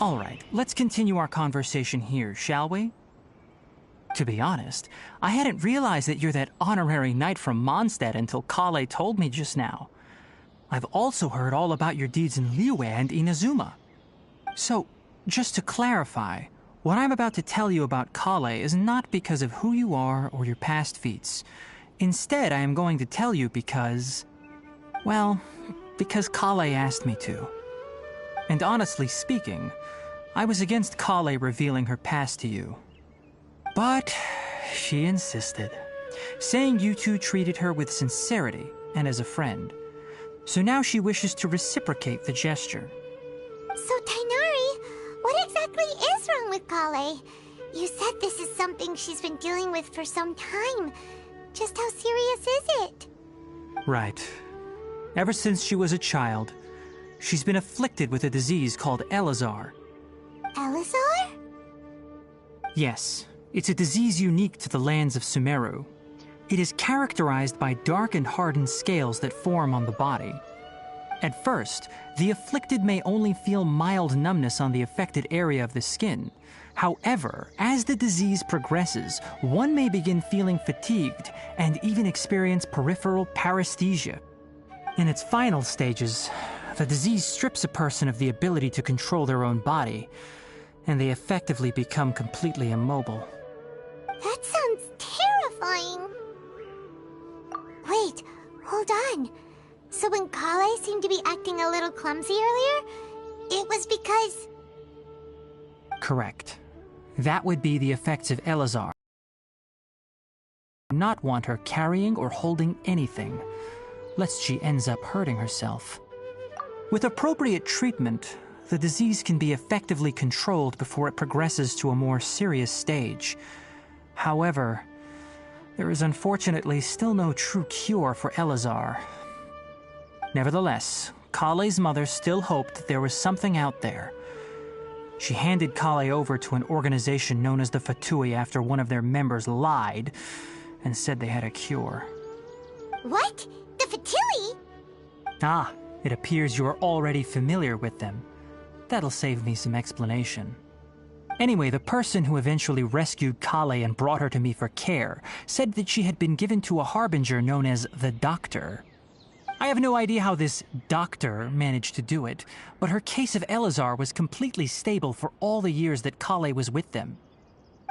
Alright, let's continue our conversation here, shall we? To be honest, I hadn't realized that you're that honorary knight from Mondstadt until Kale told me just now. I've also heard all about your deeds in Liyue and Inazuma. So, just to clarify, what I'm about to tell you about Kale is not because of who you are or your past feats. Instead, I am going to tell you because... well, because Kale asked me to. And honestly speaking, I was against Kale revealing her past to you. But she insisted, saying you two treated her with sincerity and as a friend. So now she wishes to reciprocate the gesture. So, Tainari, what exactly is wrong with Kale? You said this is something she's been dealing with for some time. Just how serious is it? Right. Ever since she was a child, she's been afflicted with a disease called Elazar. Elazar? Yes, it's a disease unique to the lands of Sumeru. It is characterized by dark and hardened scales that form on the body. At first, the afflicted may only feel mild numbness on the affected area of the skin. However, as the disease progresses, one may begin feeling fatigued and even experience peripheral paresthesia. In its final stages, the disease strips a person of the ability to control their own body, and they effectively become completely immobile. That sounds terrifying. Wait, hold on. So when Kale seemed to be acting a little clumsy earlier, it was because... Correct. That would be the effects of Elazar. Not want her carrying or holding anything, lest she ends up hurting herself. With appropriate treatment, the disease can be effectively controlled before it progresses to a more serious stage. However, there is unfortunately still no true cure for Elazar. Nevertheless, Kale's mother still hoped that there was something out there. She handed Kale over to an organization known as the Fatui after one of their members lied and said they had a cure. What? The Fatui? Ah, it appears you are already familiar with them. That'll save me some explanation. Anyway, the person who eventually rescued Kale and brought her to me for care said that she had been given to a harbinger known as the Doctor. I have no idea how this doctor managed to do it, but her case of Elazar was completely stable for all the years that Kale was with them.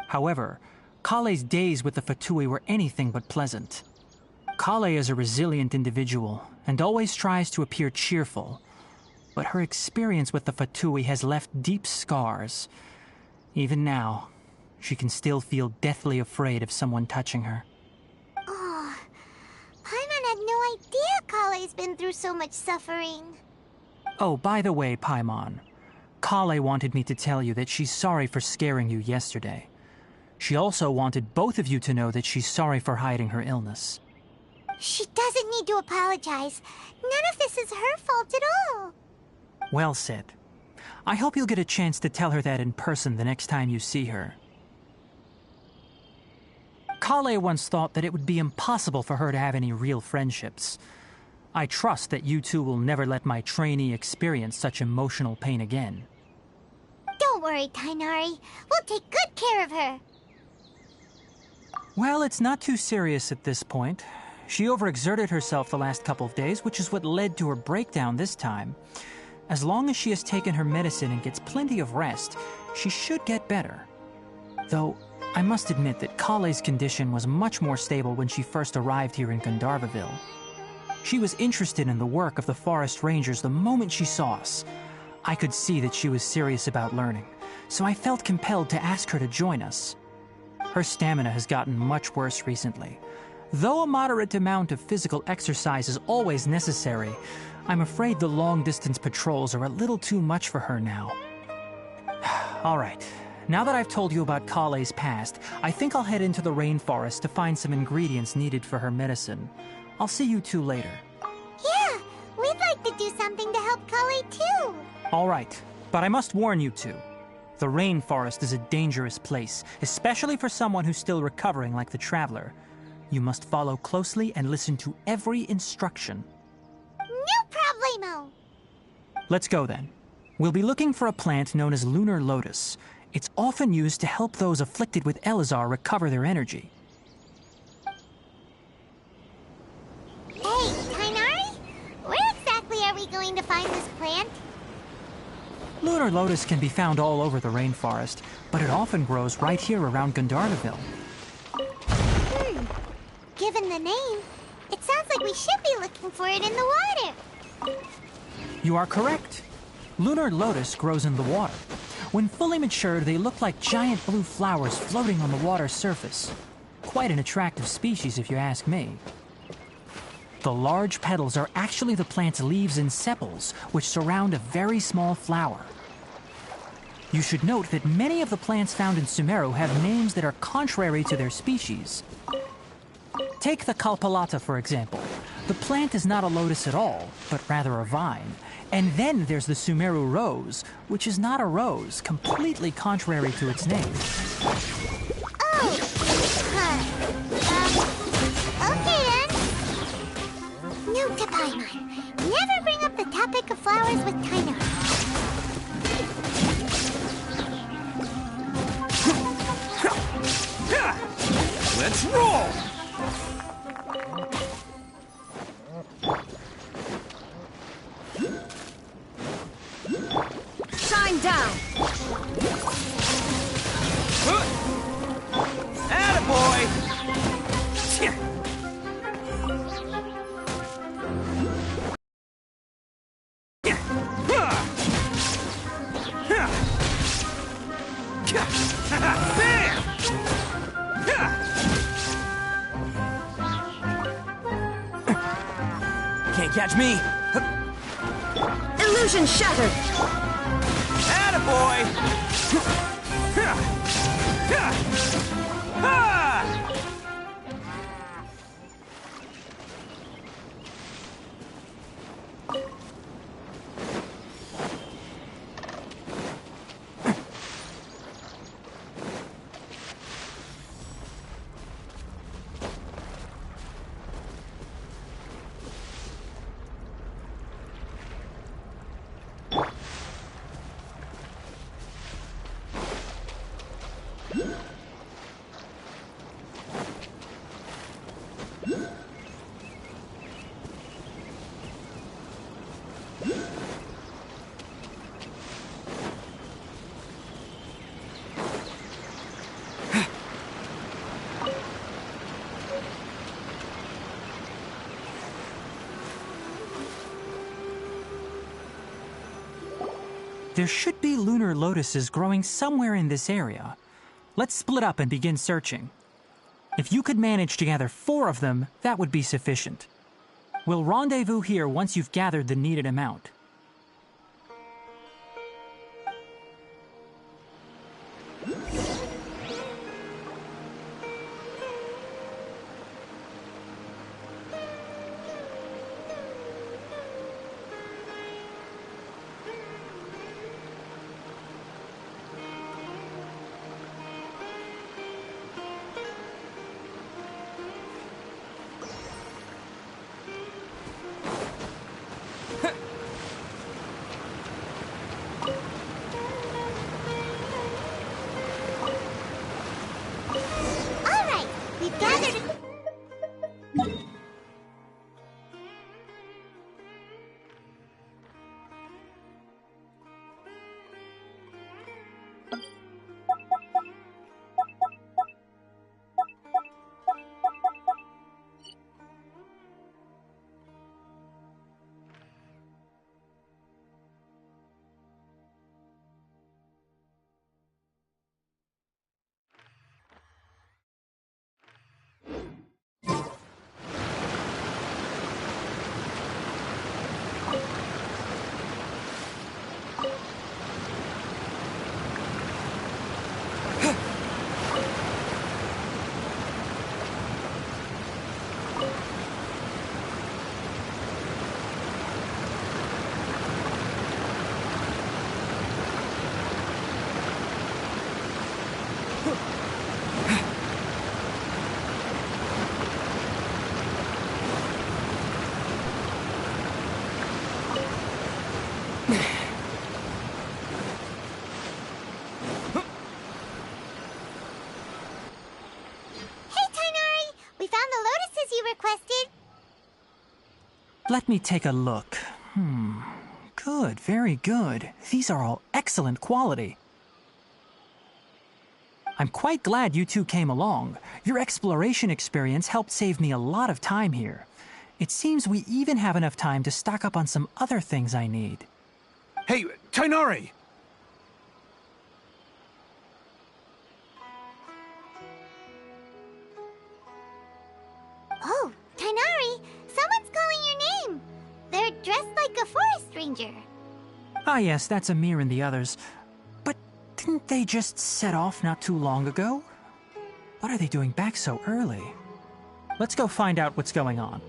However, Kale's days with the Fatui were anything but pleasant. Kale is a resilient individual and always tries to appear cheerful, but her experience with the Fatui has left deep scars. Even now, she can still feel deathly afraid of someone touching her. Oh, Paimon had no idea Kale's been through so much suffering. Oh, by the way, Paimon, Kale wanted me to tell you that she's sorry for scaring you yesterday. She also wanted both of you to know that she's sorry for hiding her illness. She doesn't need to apologize. None of this is her fault at all. Well said. I hope you'll get a chance to tell her that in person the next time you see her. Kale once thought that it would be impossible for her to have any real friendships. I trust that you two will never let my trainee experience such emotional pain again. Don't worry, Tainari. We'll take good care of her. Well, it's not too serious at this point. She overexerted herself the last couple of days, which is what led to her breakdown this time. As long as she has taken her medicine and gets plenty of rest, she should get better. Though, I must admit that Kale's condition was much more stable when she first arrived here in Gandharvaville. She was interested in the work of the forest rangers the moment she saw us. I could see that she was serious about learning, so I felt compelled to ask her to join us. Her stamina has gotten much worse recently. Though a moderate amount of physical exercise is always necessary, I'm afraid the long-distance patrols are a little too much for her now. Alright, now that I've told you about Kale's past, I think I'll head into the rainforest to find some ingredients needed for her medicine. I'll see you two later. Yeah, we'd like to do something to help Kale too. Alright, but I must warn you two. The rainforest is a dangerous place, especially for someone who's still recovering like the Traveler. You must follow closely and listen to every instruction. No problemo! Let's go then. We'll be looking for a plant known as lunar lotus. It's often used to help those afflicted with Elazar recover their energy. Hey, Tainari? Where exactly are we going to find this plant? Lunar lotus can be found all over the rainforest, but it often grows right here around Gandharnaville. Given the name, it sounds like we should be looking for it in the water. You are correct. Lunar lotus grows in the water. When fully matured, they look like giant blue flowers floating on the water's surface. Quite an attractive species, if you ask me. The large petals are actually the plant's leaves and sepals, which surround a very small flower. You should note that many of the plants found in Sumeru have names that are contrary to their species. Take the Kalpalata, for example. The plant is not a lotus at all, but rather a vine. And then there's the Sumeru rose, which is not a rose, completely contrary to its name. Oh! Okay then. Note to Paimon. Never bring up the topic of flowers with Tainari. Let's roll! Shine down! Attaboy! Can't catch me! Illusion shattered! Attaboy! There should be lunar lotuses growing somewhere in this area. Let's split up and begin searching. If you could manage to gather 4 of them, that would be sufficient. We'll rendezvous here once you've gathered the needed amount. notices you requested. Let me take a look. Good, very good. These are all excellent quality. I'm quite glad you two came along. Your exploration experience helped save me a lot of time here. It seems we even have enough time to stock up on some other things I need. Hey, Tainari! Oh, Tainari, someone's calling your name. They're dressed like a forest ranger. Ah yes, that's Amir and the others. But didn't they just set off not too long ago? What are they doing back so early? Let's go find out what's going on.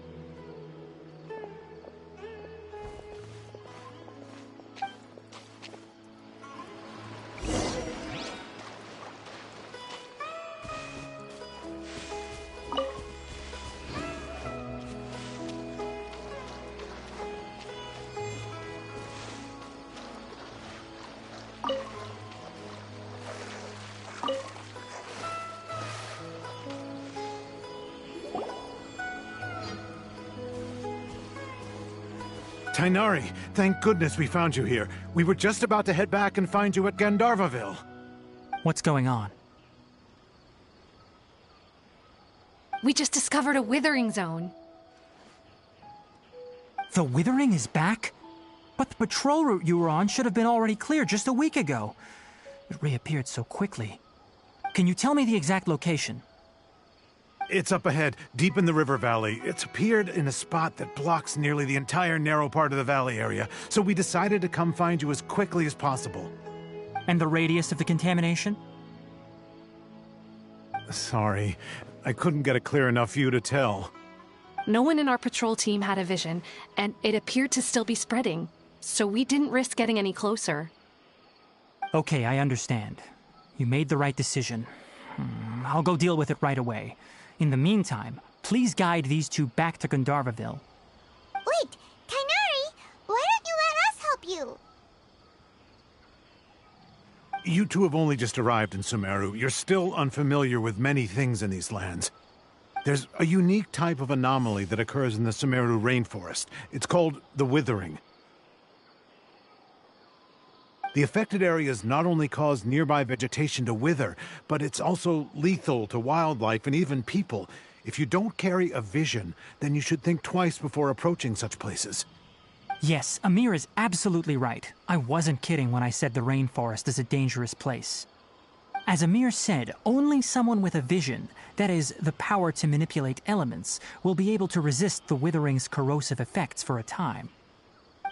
Tainari, thank goodness we found you here. We were just about to head back and find you at Gandharvaville. What's going on? We just discovered a withering zone. The withering is back? But the patrol route you were on should have been already clear just a week ago. It reappeared so quickly. Can you tell me the exact location? It's up ahead, deep in the river valley. It's appeared in a spot that blocks nearly the entire narrow part of the valley area, so we decided to come find you as quickly as possible. And the radius of the contamination? Sorry, I couldn't get a clear enough view to tell. No one in our patrol team had a vision, and it appeared to still be spreading, so we didn't risk getting any closer. Okay, I understand. You made the right decision. I'll go deal with it right away. In the meantime, please guide these two back to Gandharvaville. Wait, Tainari, why don't you let us help you? You two have only just arrived in Sumeru. You're still unfamiliar with many things in these lands. There's a unique type of anomaly that occurs in the Sumeru rainforest. It's called the withering. The affected areas not only cause nearby vegetation to wither, but it's also lethal to wildlife and even people. If you don't carry a vision, then you should think twice before approaching such places. Yes, Amir is absolutely right. I wasn't kidding when I said the rainforest is a dangerous place. As Amir said, only someone with a vision, that is, the power to manipulate elements, will be able to resist the withering's corrosive effects for a time.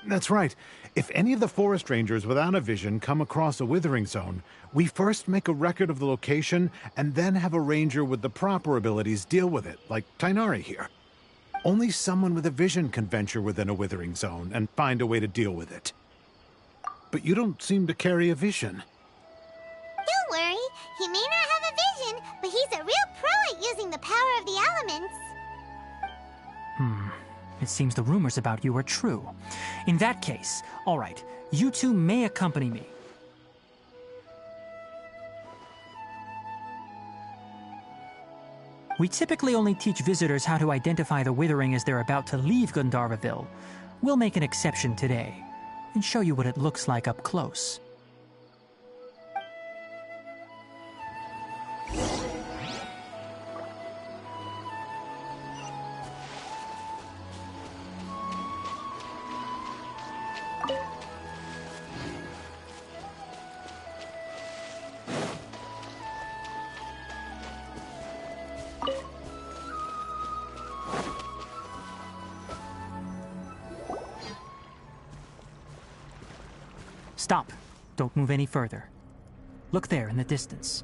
That's right. If any of the forest rangers without a vision come across a withering zone, we first make a record of the location and then have a ranger with the proper abilities deal with it, like Tainari here. Only someone with a vision can venture within a withering zone and find a way to deal with it. But you don't seem to carry a vision. Don't worry, he may not have a vision, but he's a real pro at using the power of the elements. It seems the rumors about you are true. In that case, all right, you two may accompany me. We typically only teach visitors how to identify the withering as they're about to leave Gandharvaville. We'll make an exception today and show you what it looks like up close. Stop. Don't move any further. Look there in the distance.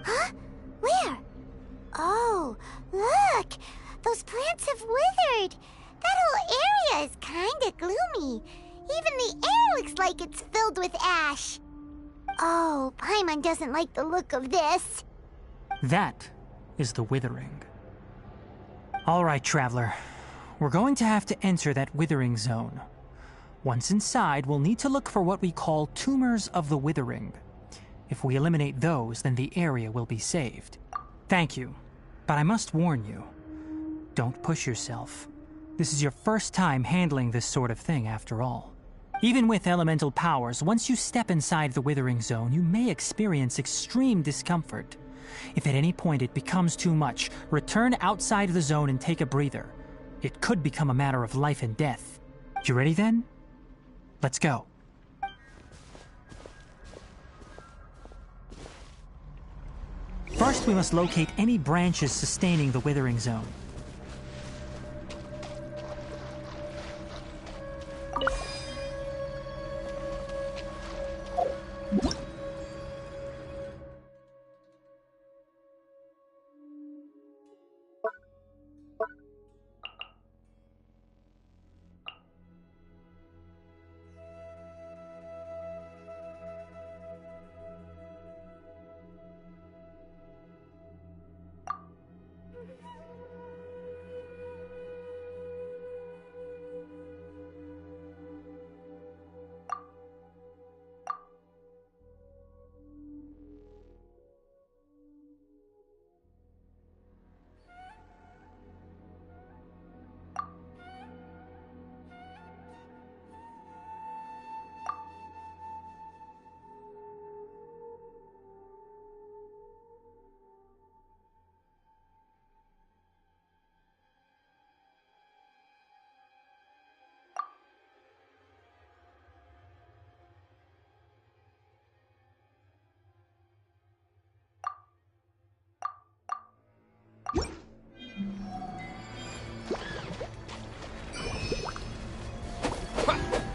Huh? Where? Oh, look! Those plants have withered! That whole area is kinda gloomy. Even the air looks like it's filled with ash. Oh, Paimon doesn't like the look of this. That is the withering. All right, traveler. We're going to have to enter that withering zone. Once inside, we'll need to look for what we call tumors of the withering. If we eliminate those, then the area will be saved. Thank you. But I must warn you, don't push yourself. This is your first time handling this sort of thing, after all. Even with elemental powers, once you step inside the Withering Zone, you may experience extreme discomfort. If at any point it becomes too much, return outside the zone and take a breather. It could become a matter of life and death. You ready then? Let's go. First, we must locate any branches sustaining the Withering Zone.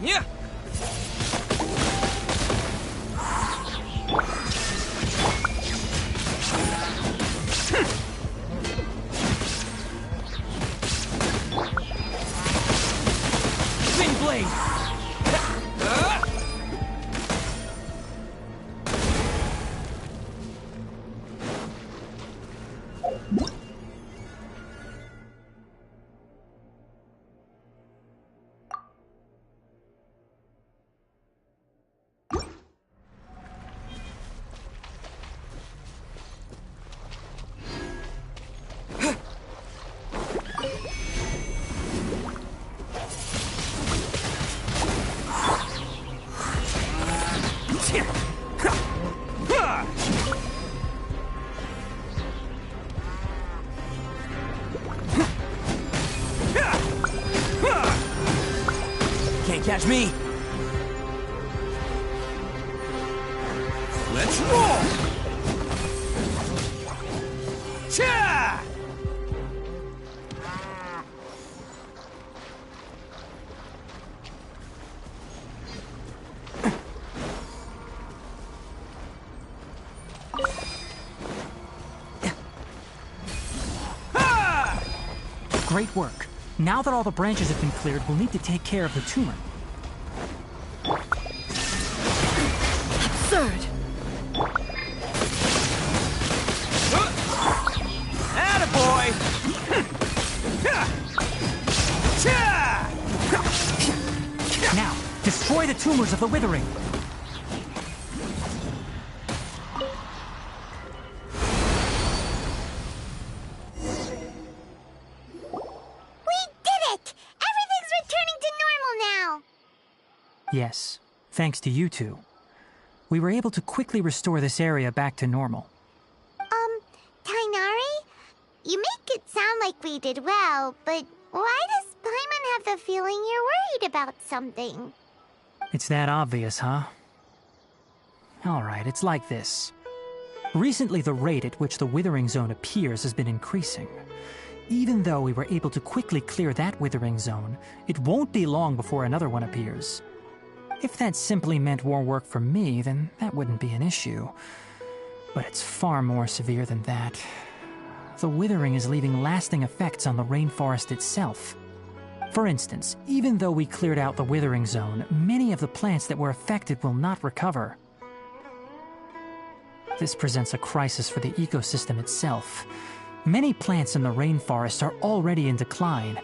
Yeah! Swing blade! Can't catch me! Let's roll! Cha! Great work. Now that all the branches have been cleared, we'll need to take care of the tumor. Absurd! Attaboy! Now, destroy the tumors of the Withering. Yes, thanks to you two. We were able to quickly restore this area back to normal. Tainari? You make it sound like we did well, but why does Paimon have the feeling you're worried about something? It's that obvious, huh? Alright, it's like this. Recently, the rate at which the Withering Zone appears has been increasing. Even though we were able to quickly clear that Withering Zone, it won't be long before another one appears. If that simply meant more work for me, then that wouldn't be an issue. But it's far more severe than that. The Withering is leaving lasting effects on the rainforest itself. For instance, even though we cleared out the Withering Zone, many of the plants that were affected will not recover. This presents a crisis for the ecosystem itself. Many plants in the rainforest are already in decline,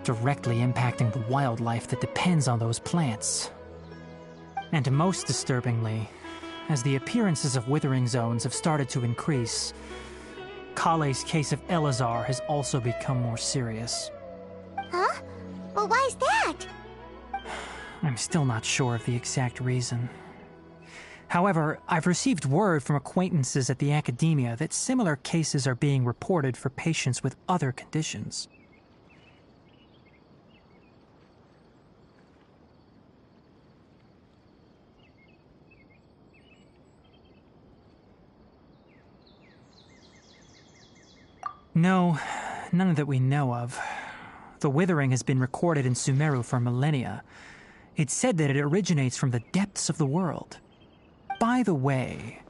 directly impacting the wildlife that depends on those plants. And most disturbingly, as the appearances of Withering Zones have started to increase, Kale's case of Elazar has also become more serious. Huh? Well, why's that? I'm still not sure of the exact reason. However, I've received word from acquaintances at the academia that similar cases are being reported for patients with other conditions. No, none that we know of. The withering has been recorded in Sumeru for millennia. It's said that it originates from the depths of the world. By the way,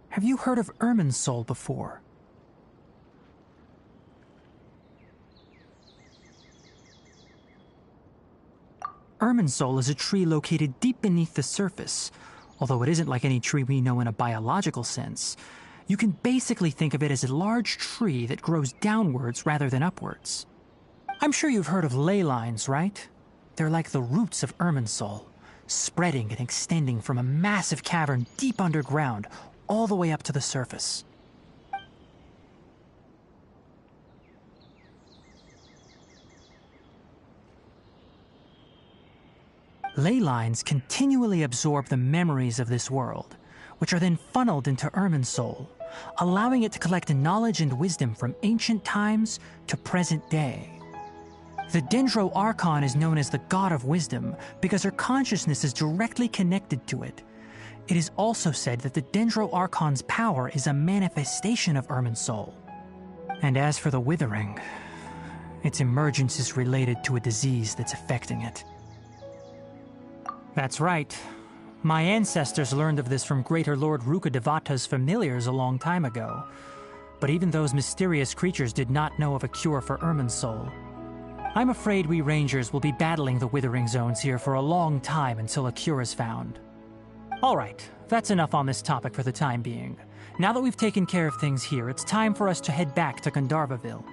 have you heard of Irminsul before? Irminsul is a tree located deep beneath the surface. Although it isn't like any tree we know in a biological sense, you can basically think of it as a large tree that grows downwards rather than upwards. I'm sure you've heard of ley lines, right? They're like the roots of Irminsul, spreading and extending from a massive cavern deep underground all the way up to the surface. Ley lines continually absorb the memories of this world, which are then funneled into Irminsul, allowing it to collect knowledge and wisdom from ancient times to present day. The Dendro Archon is known as the God of Wisdom because her consciousness is directly connected to it. It is also said that the Dendro Archon's power is a manifestation of Irminsul. And as for the Withering, its emergence is related to a disease that's affecting it. That's right. My ancestors learned of this from Greater Lord Rukkhadevata's familiars a long time ago. But even those mysterious creatures did not know of a cure for Irminsul. I'm afraid we Rangers will be battling the Withering Zones here for a long time until a cure is found. Alright, that's enough on this topic for the time being. Now that we've taken care of things here, it's time for us to head back to Gandharvaville.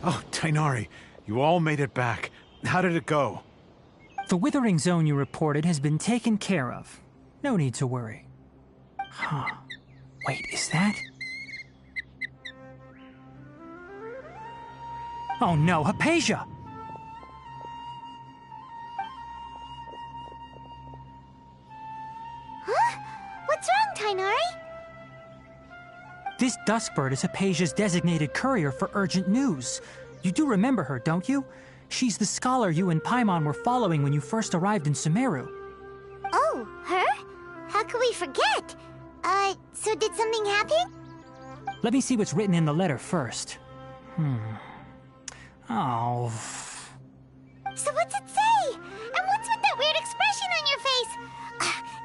Oh, Tainari, you all made it back. How did it go? The Withering Zone you reported has been taken care of. No need to worry. Huh. Wait, is that? Oh no, Hypatia! Huh? What's wrong, Tainari? This Duskbird is Hypatia's designated courier for urgent news. You do remember her, don't you? She's the scholar you and Paimon were following when you first arrived in Sumeru. Oh, her? How could we forget? So did something happen? Let me see what's written in the letter first. Oh. So what's it say? And what's with that weird expression on your face?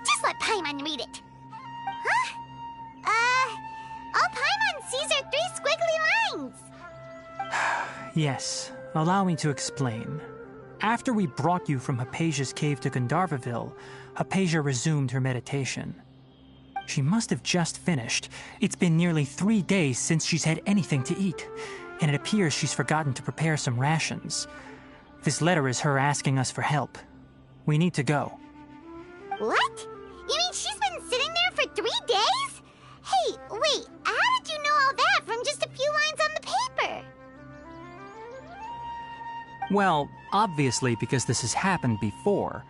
Just let Paimon read it. Huh? All Paimon sees are 3 squiggly lines. Yes, allow me to explain. After we brought you from Hypatia's cave to Gandharvaville, Hypatia resumed her meditation. She must have just finished. It's been nearly 3 days since she's had anything to eat, and it appears she's forgotten to prepare some rations. This letter is her asking us for help. We need to go. What? You mean she's been sitting there for 3 days? Hey, wait, how did you know all that from just a few lines on the paper? Well, obviously because this has happened before.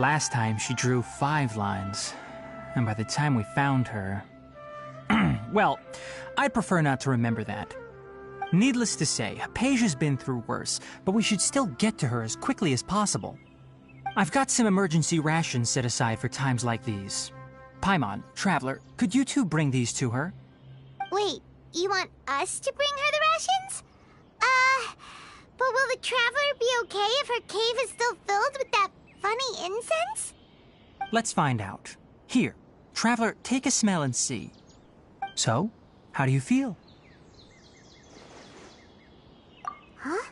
Last time she drew 5 lines, and by the time we found her... Well, I'd prefer not to remember that. Needless to say, Hypatia's been through worse, but we should still get to her as quickly as possible. I've got some emergency rations set aside for times like these. Paimon, Traveler, could you two bring these to her? Wait, you want us to bring her the rations? But will the Traveler be okay if her cave is still filled with that funny incense? Let's find out. Here, Traveler, take a smell and see. So, how do you feel? Huh?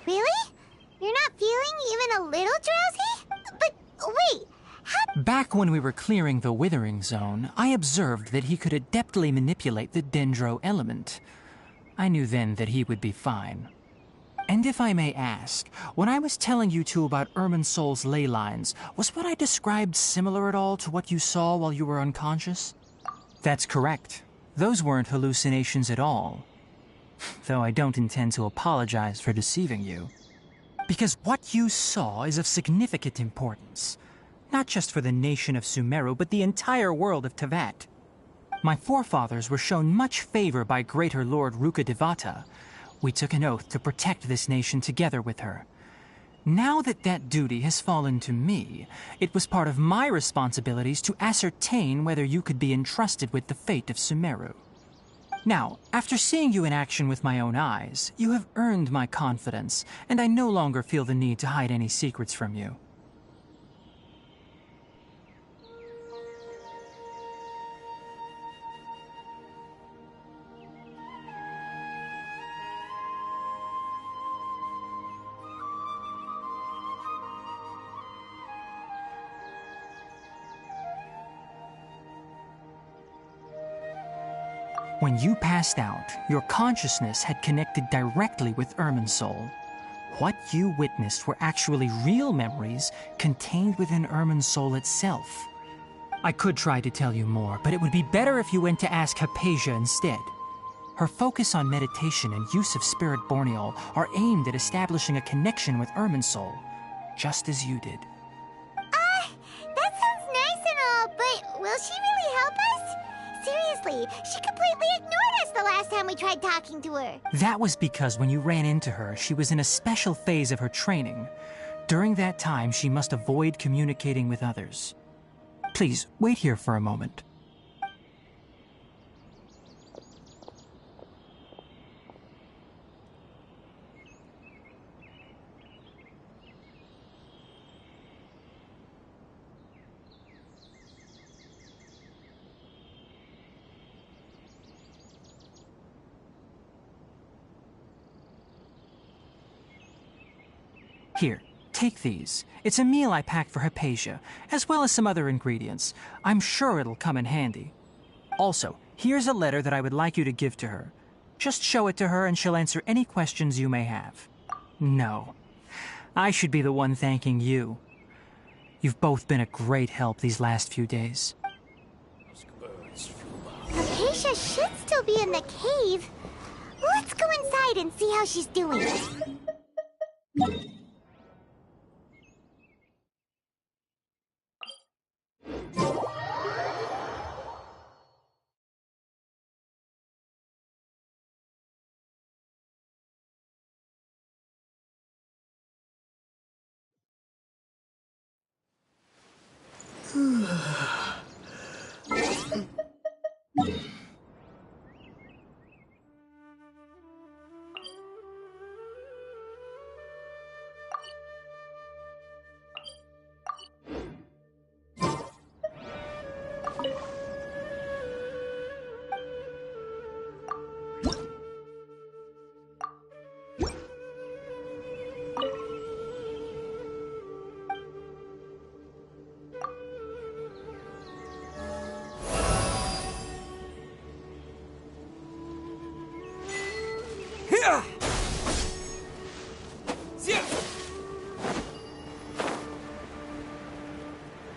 Really? You're not feeling even a little drowsy? But wait, how... Back when we were clearing the Withering Zone, I observed that he could adeptly manipulate the Dendro element. I knew then that he would be fine. And if I may ask, when I was telling you two about Irminsol's ley lines, was what I described similar at all to what you saw while you were unconscious? That's correct. Those weren't hallucinations at all. Though I don't intend to apologize for deceiving you. Because what you saw is of significant importance. Not just for the nation of Sumeru, but the entire world of Tevat. My forefathers were shown much favor by Greater Lord Rukkhadevata. We took an oath to protect this nation together with her. Now that that duty has fallen to me, it was part of my responsibilities to ascertain whether you could be entrusted with the fate of Sumeru. Now, after seeing you in action with my own eyes, you have earned my confidence, and I no longer feel the need to hide any secrets from you. When you passed out, your consciousness had connected directly with Irminsul. What you witnessed were actually real memories contained within Irminsul itself. I could try to tell you more, but it would be better if you went to ask Hypatia instead. Her focus on meditation and use of Spirit Borneol are aimed at establishing a connection with Irminsul, just as you did. That sounds nice and all, but will she really help us? Seriously, she completely ignored us the last time we tried talking to her. That was because when you ran into her, she was in a special phase of her training. During that time, she must avoid communicating with others. Please, wait here for a moment. Here, take these. It's a meal I packed for Hypatia, as well as some other ingredients. I'm sure it'll come in handy. Also, here's a letter that I would like you to give to her. Just show it to her and she'll answer any questions you may have. No, I should be the one thanking you. You've both been a great help these last few days. Hypatia should still be in the cave. Let's go inside and see how she's doing.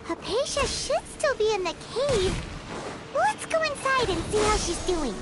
Hypatia should still be in the cave. Let's go inside and see how she's doing.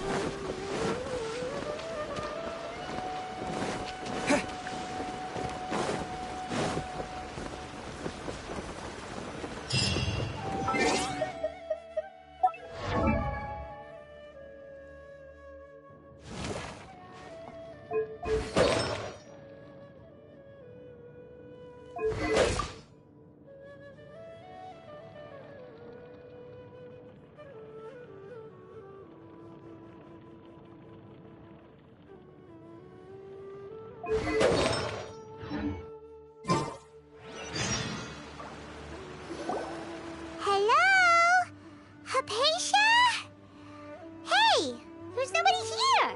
Hello? Hypatia? Hey, there's nobody here.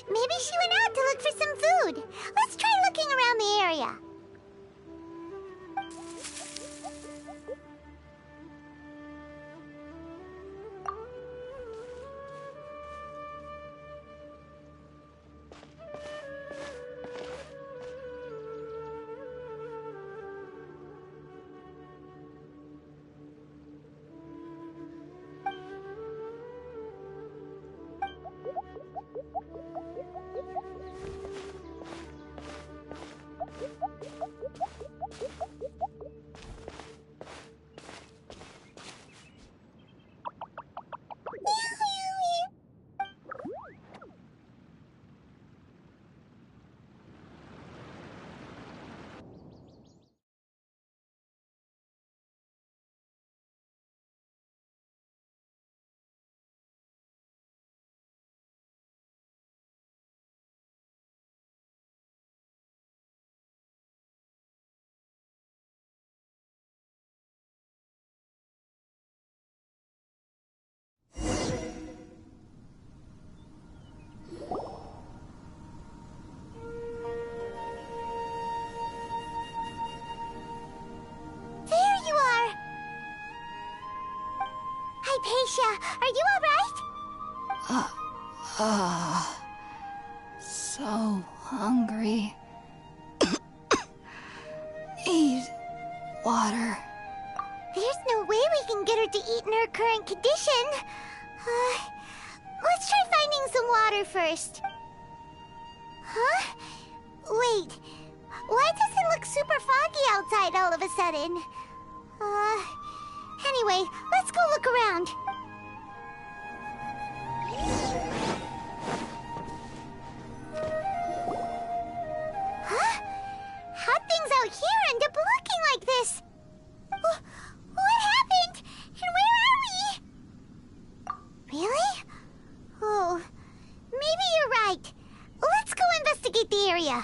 Maybe she went out to look for some food. Let's try looking around the area. Hypatia, are you alright? So hungry. Need water. There's no way we can get her to eat in her current condition. Let's try finding some water first. Huh? Wait, why does it look super foggy outside all of a sudden? Anyway, let's go look around. Huh? How'd things out here end up looking like this? What happened? And where are we? Really? Oh, maybe you're right. Let's go investigate the area.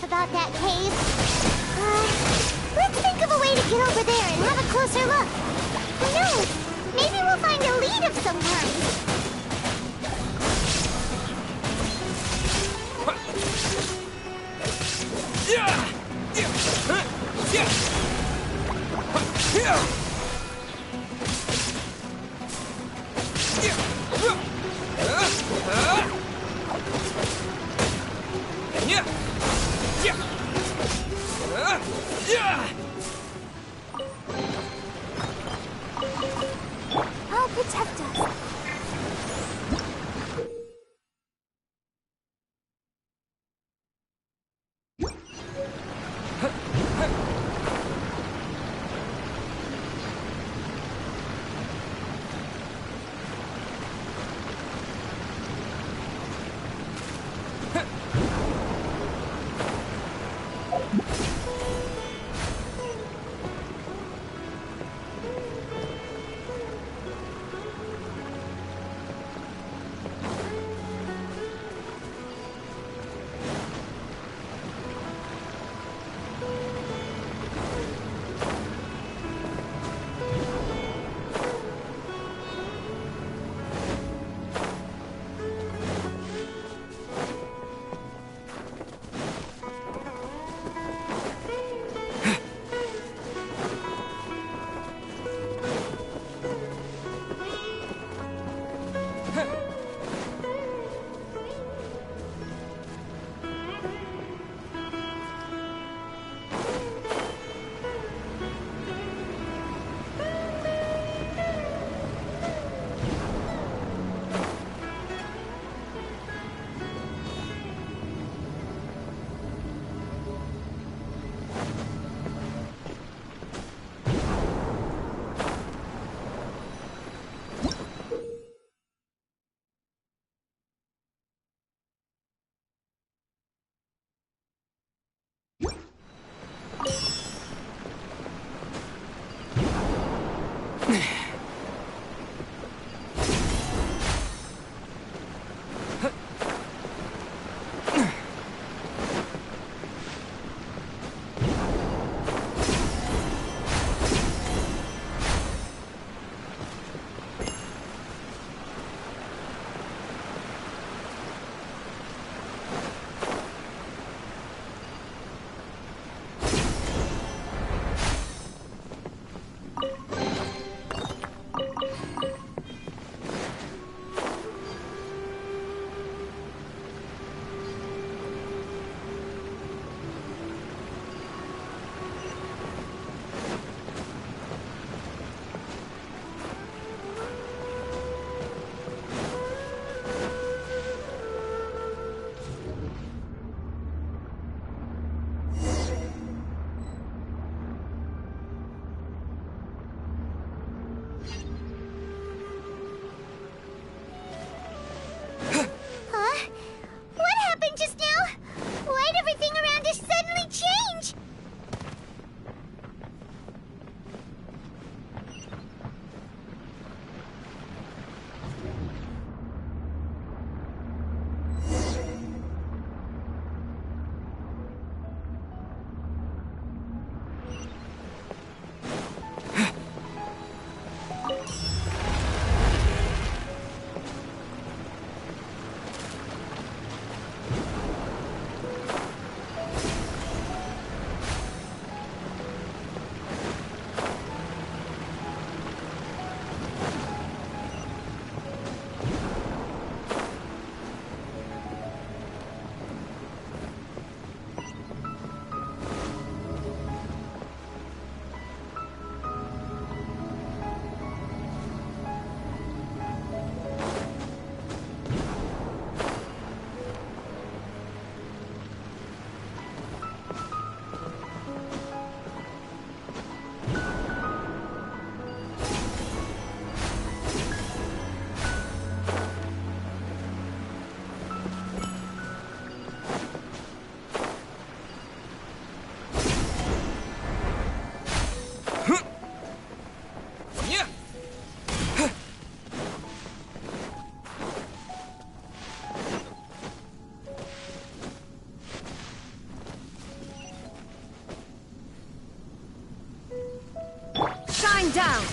About that cave. Let's think of a way to get over there and have a closer look. Who knows? Maybe we'll find a lead of some kind. I'll protect us. down!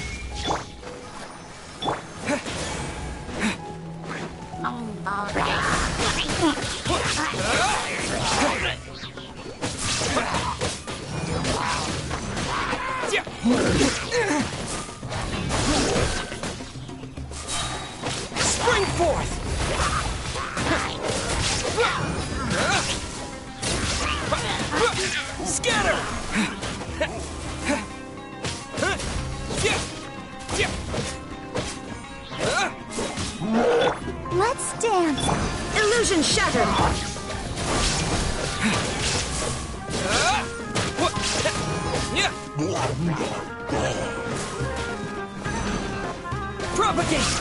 Spring forth! Scatter! Let's dance. Illusion shattered! Propagate!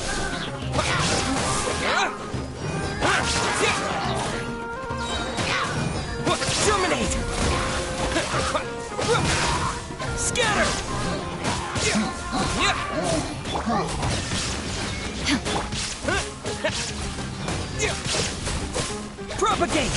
Germinate! Scatter! Propagate!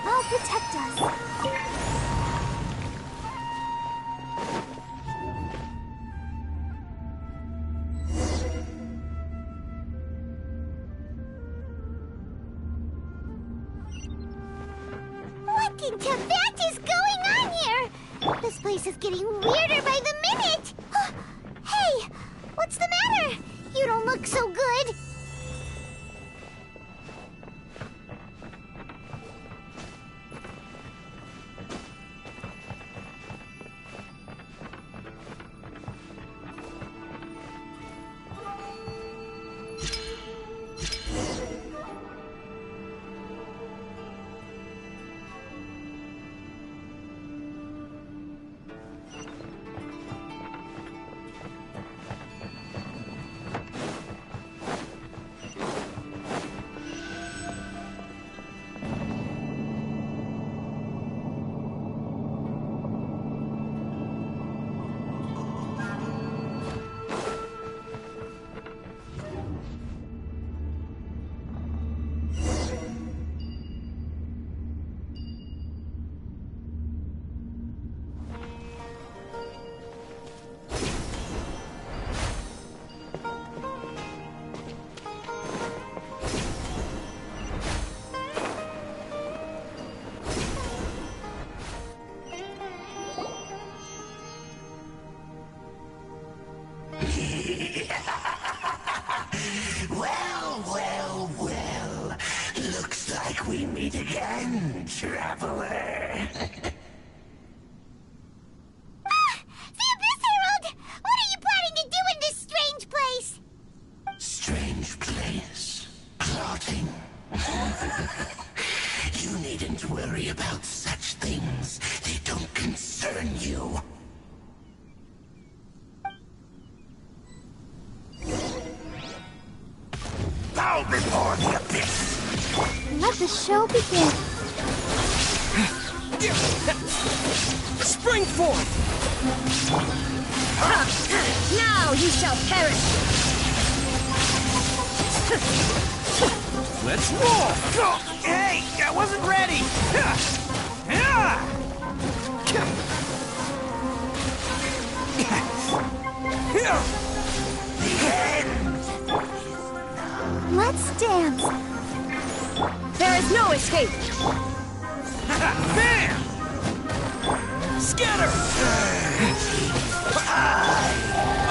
I'll protect us. What in Tibet is going on here? This place is getting weirder by the minute. Hey, what's the matter? You don't look so good. Well. Looks like we meet again, traveler. The Abyss Herald! What are you planning to do in this strange place? Strange place. Plotting. You needn't worry about such things. They don't concern you. Bow before the abyss! Let the show begin. Spring forth! Now you shall perish! Let's roll! Hey, I wasn't ready! Let's dance. There is no escape! Bam! Scatter!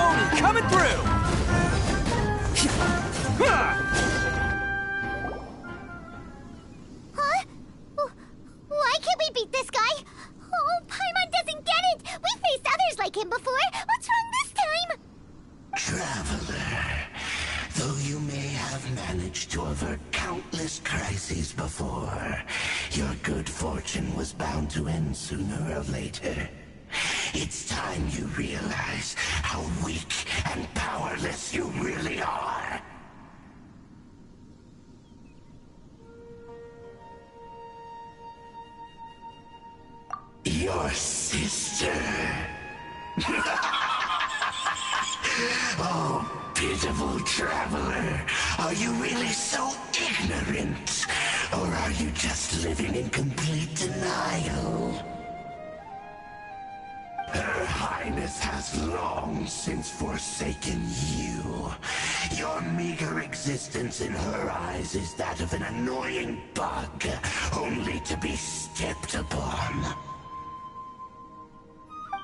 Oni coming through! Huh? Why can't we beat this guy? Oh, Paimon doesn't get it! We faced others like him before! What's wrong this time? Traveler, though you may have managed to avert countless crises before, your good fortune was bound to end sooner or later. It's time you realize how weak and powerless you really are. Your sister. Oh, pitiful traveler. Are you really so ignorant? Or are you just living in complete denial? Her Highness has long since forsaken you. Your meager existence in her eyes is that of an annoying bug, only to be stepped upon.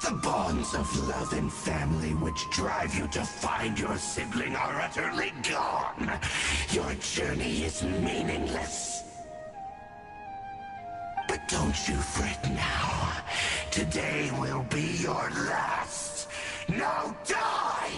The bonds of love and family which drive you to find your sibling are utterly gone. Your journey is meaningless. But don't you fret now. Today will be your last. Now die!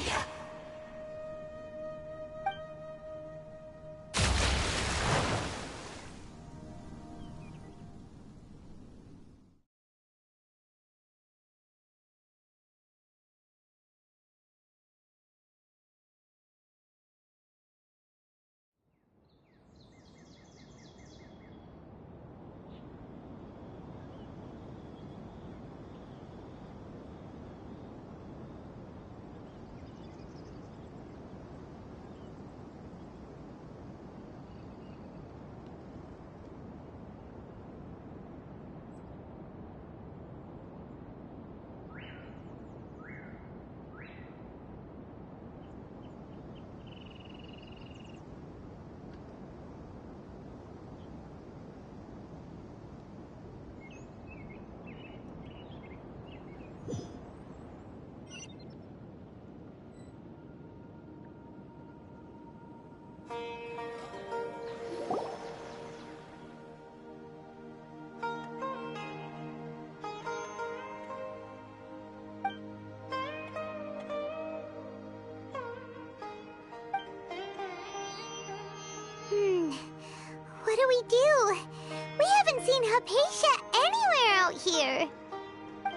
What do we do? We haven't seen Hypatia anywhere out here.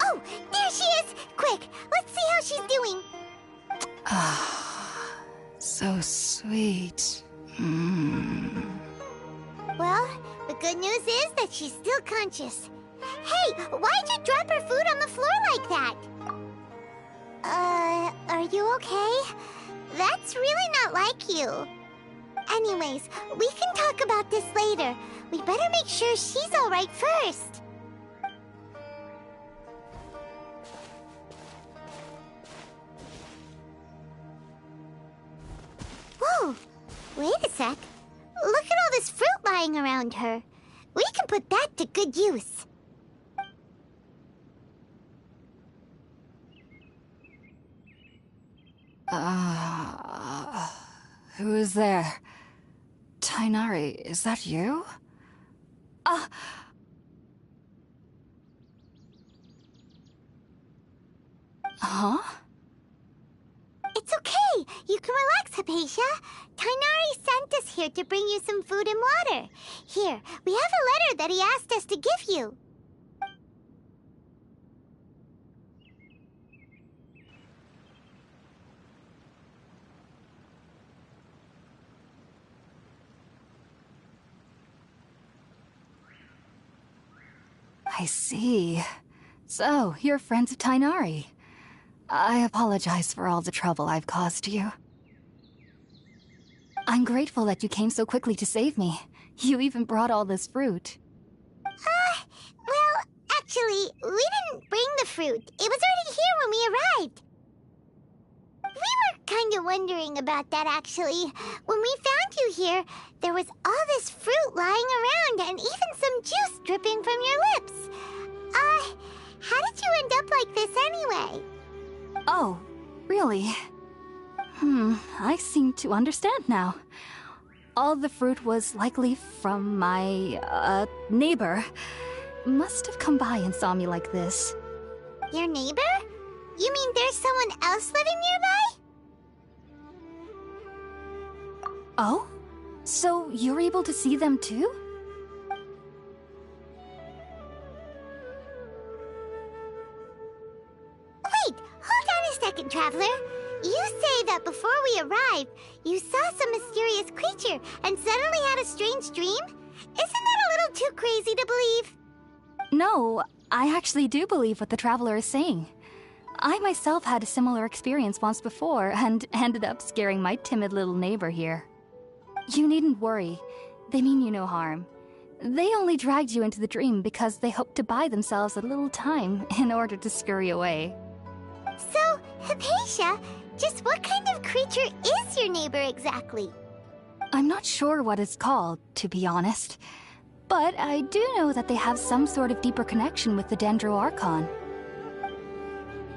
Oh, there she is! Quick, let's see how she's doing. Ah, so sweet. Well, the good news is that she's still conscious. Hey, why'd you drop her food on the floor like that? Are you okay? That's really not like you. Anyways, we can talk about this later. We better make sure she's alright first. Whoa! Wait a sec. Look at all this fruit lying around her. We can put that to good use. Who is there? Tainari, is that you? Huh? It's okay. You can relax, Hypatia. Tainari sent us here to bring you some food and water. Here, we have a letter that he asked us to give you. I see. So, you're friends of Tainari. I apologize for all the trouble I've caused you. I'm grateful that you came so quickly to save me. You even brought all this fruit. Well, Actually, we didn't bring the fruit. It was already here when we arrived. We were kind of wondering about that, actually. When we found you here, there was all this fruit lying around and even some juice dripping from your lips. How did you end up like this anyway? Oh, really? I seem to understand now. All the fruit was likely from my, neighbor. Must have come by and saw me like this. Your neighbor? You mean there's someone else living nearby? Oh? So you're able to see them too? Wait, hold on a second, Traveler. You say that before we arrived, you saw some mysterious creature and suddenly had a strange dream? Isn't that a little too crazy to believe? No, I actually do believe what the Traveler is saying. I myself had a similar experience once before and ended up scaring my timid little neighbor here. You needn't worry. They mean you no harm. They only dragged you into the dream because they hoped to buy themselves a little time in order to scurry away. So, Hypatia, just what kind of creature is your neighbor exactly? I'm not sure what it's called, to be honest. But I do know that they have some sort of deeper connection with the Dendro Archon.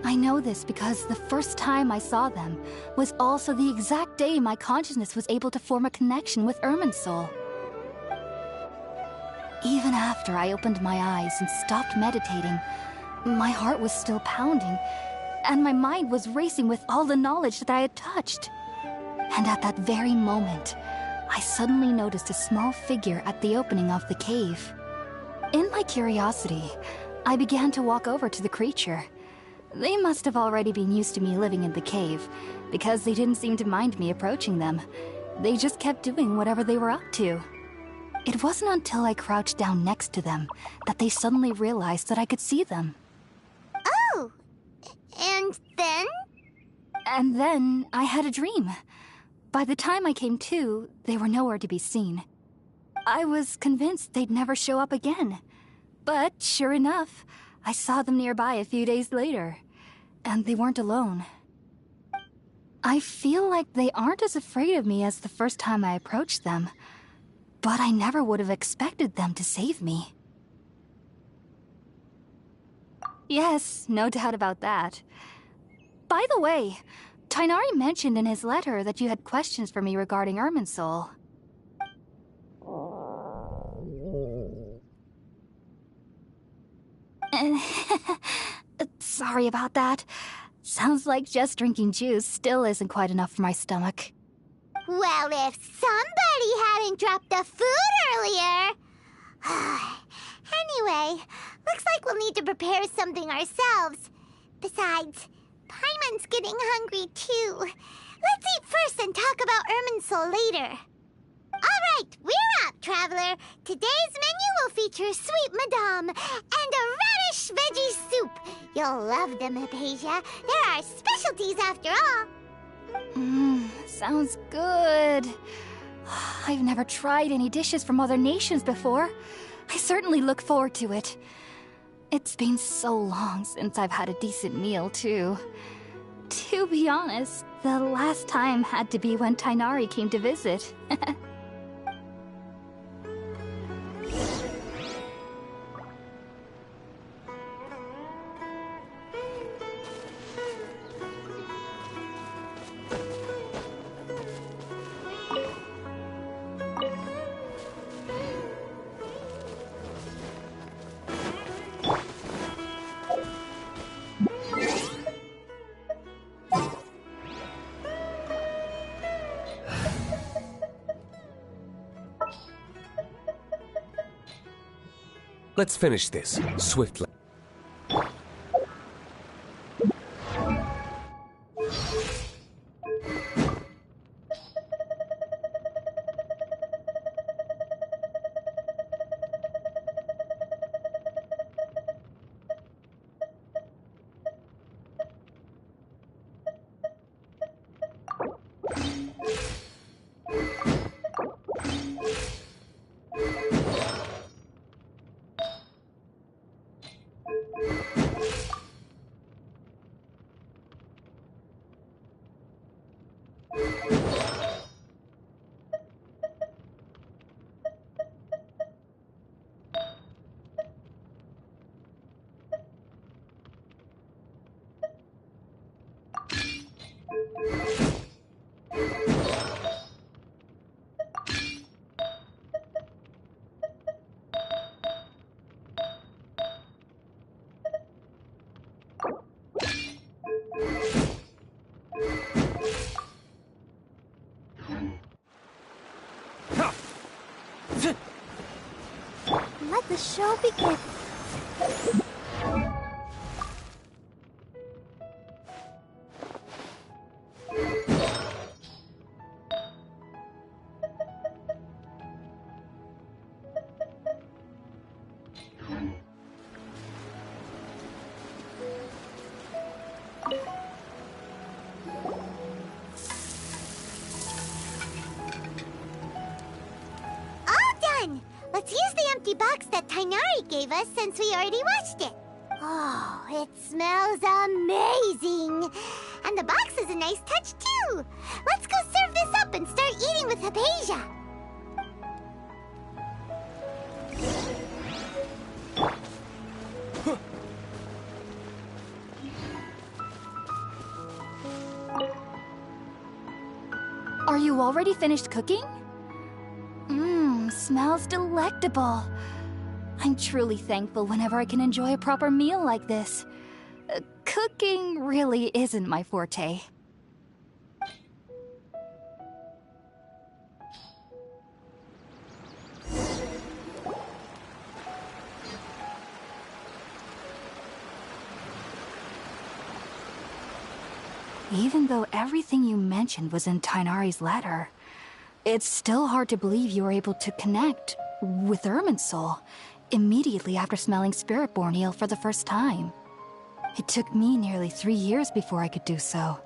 I know this because the first time I saw them was also the exact day my consciousness was able to form a connection with Irminsul. Even after I opened my eyes and stopped meditating, my heart was still pounding, and my mind was racing with all the knowledge that I had touched. And at that very moment, I suddenly noticed a small figure at the opening of the cave. In my curiosity, I began to walk over to the creature. They must have already been used to me living in the cave, because they didn't seem to mind me approaching them. They just kept doing whatever they were up to. It wasn't until I crouched down next to them that they suddenly realized that I could see them. Oh! And then? And then I had a dream. By the time I came to, they were nowhere to be seen. I was convinced they'd never show up again. But sure enough, I saw them nearby a few days later, and they weren't alone. I feel like they aren't as afraid of me as the first time I approached them, but I never would have expected them to save me. Yes, no doubt about that. By the way, Tighnari mentioned in his letter that you had questions for me regarding Irminsul. Sorry about that. Sounds like just drinking juice still isn't quite enough for my stomach. Well, if somebody hadn't dropped the food earlier... Anyway, looks like we'll need to prepare something ourselves. Besides, Paimon's getting hungry too. Let's eat first and talk about Irminsul later. All right, we're up, Traveler. Today's menu will feature sweet madame and a radish veggie soup. You'll love them, Hypatia. They're our specialties after all. Sounds good. I've never tried any dishes from other nations before. I certainly look forward to it. It's been so long since I've had a decent meal, too. To be honest, the last time had to be when Tighnari came to visit. Let's finish this swiftly. The show begins. Let's use the empty box that Tainari gave us since we already watched it. Oh, it smells amazing. And the box is a nice touch, too. Let's go serve this up and start eating with Hypatia. Are you already finished cooking? Smells delectable. I'm truly thankful whenever I can enjoy a proper meal like this. Cooking really isn't my forte. Even though everything you mentioned was in Tainari's letter, it's still hard to believe you were able to connect with Irminsul immediately after smelling Spiritborn eel for the first time. It took me nearly 3 years before I could do so.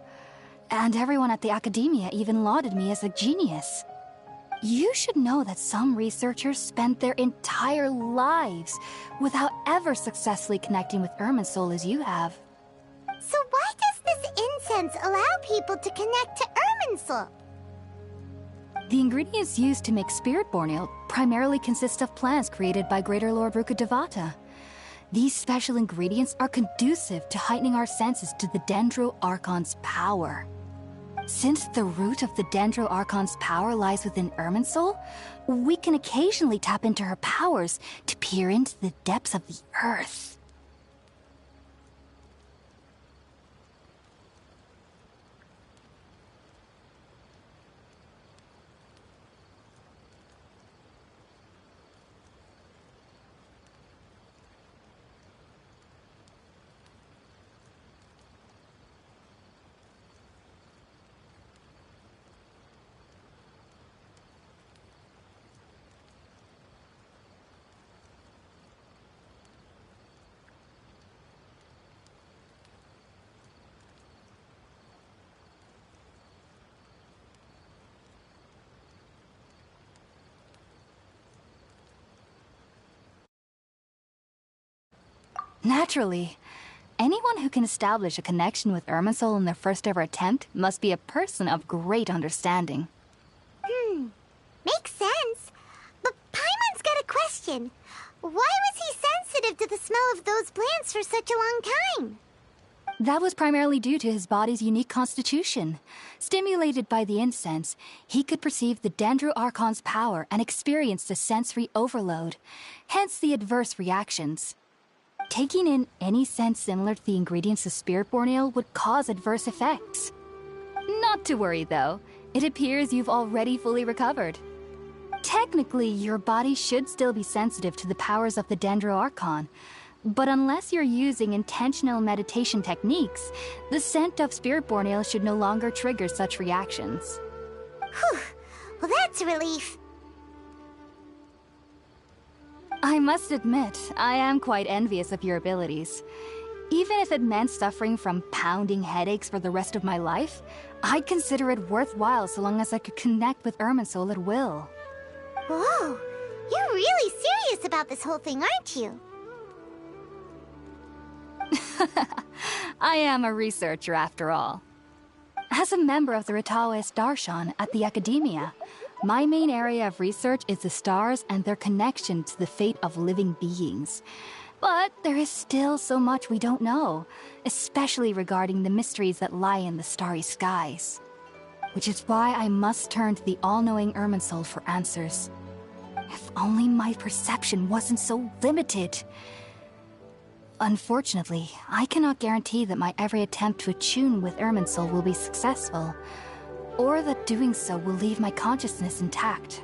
And everyone at the Academia even lauded me as a genius. You should know that some researchers spent their entire lives without ever successfully connecting with Irminsul as you have. So why does this incense allow people to connect to Irminsul? The ingredients used to make Spiritborn eel primarily consist of plants created by Greater Lord Rukkhadevata. These special ingredients are conducive to heightening our senses to the Dendro Archon's power. Since the root of the Dendro Archon's power lies within Irminsul, we can occasionally tap into her powers to peer into the depths of the earth. Naturally. Anyone who can establish a connection with Irminsul in their first ever attempt must be a person of great understanding. Makes sense. But Paimon's got a question. Why was he sensitive to the smell of those plants for such a long time? That was primarily due to his body's unique constitution. Stimulated by the incense, he could perceive the Dendro Archon's power and experience the sensory overload, hence the adverse reactions. Taking in any scent similar to the ingredients of Spiritborn eel would cause adverse effects. Not to worry, though. It appears you've already fully recovered. Technically, your body should still be sensitive to the powers of the Dendro Archon, but unless you're using intentional meditation techniques, the scent of Spiritborn eel should no longer trigger such reactions. Whew. Well, that's a relief. I must admit, I am quite envious of your abilities. Even if it meant suffering from pounding headaches for the rest of my life, I'd consider it worthwhile so long as I could connect with Irminsul at will. Whoa, you're really serious about this whole thing, aren't you? I am a researcher after all. As a member of the Ritaoist Darshan at the Academia, my main area of research is the stars and their connection to the fate of living beings. But there is still so much we don't know, especially regarding the mysteries that lie in the starry skies. Which is why I must turn to the all-knowing Irminsul for answers. If only my perception wasn't so limited. Unfortunately, I cannot guarantee that my every attempt to attune with Irminsul will be successful, or that doing so will leave my consciousness intact.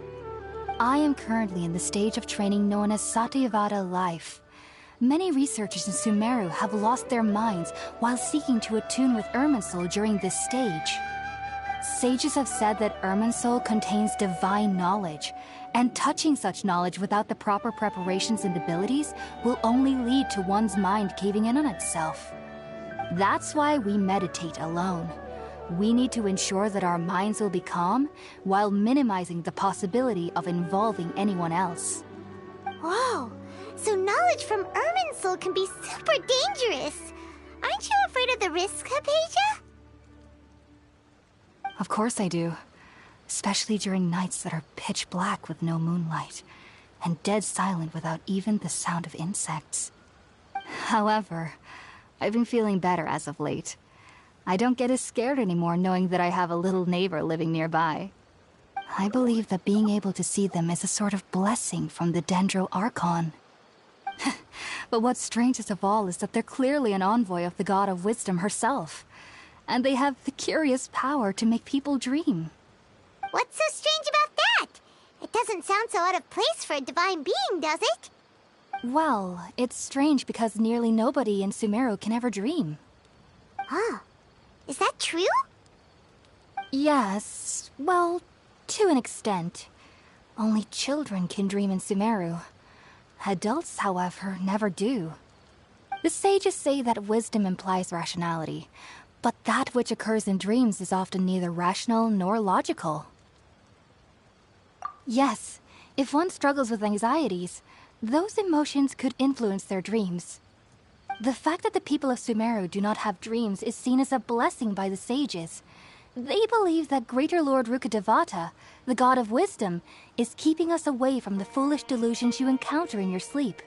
I am currently in the stage of training known as Satyavada life. Many researchers in Sumeru have lost their minds while seeking to attune with Irminsul during this stage. Sages have said that Irminsul contains divine knowledge, and touching such knowledge without the proper preparations and abilities will only lead to one's mind caving in on itself. That's why we meditate alone. We need to ensure that our minds will be calm while minimizing the possibility of involving anyone else. Whoa! So knowledge from Irminsul can be super dangerous. Aren't you afraid of the risks, Hypatia? Of course I do. Especially during nights that are pitch black with no moonlight, and dead silent without even the sound of insects. However, I've been feeling better as of late. I don't get as scared anymore knowing that I have a little neighbor living nearby. I believe that being able to see them is a sort of blessing from the Dendro Archon. But what's strangest of all is that they're clearly an envoy of the God of Wisdom herself, and they have the curious power to make people dream. What's so strange about that? It doesn't sound so out of place for a divine being, does it? Well, it's strange because nearly nobody in Sumeru can ever dream. Huh. Is that true? Yes, well, to an extent. Only children can dream in Sumeru. Adults, however, never do. The sages say that wisdom implies rationality, but that which occurs in dreams is often neither rational nor logical. Yes, if one struggles with anxieties, those emotions could influence their dreams. The fact that the people of Sumeru do not have dreams is seen as a blessing by the sages. They believe that Greater Lord Rukkhadevata, the God of Wisdom, is keeping us away from the foolish delusions you encounter in your sleep.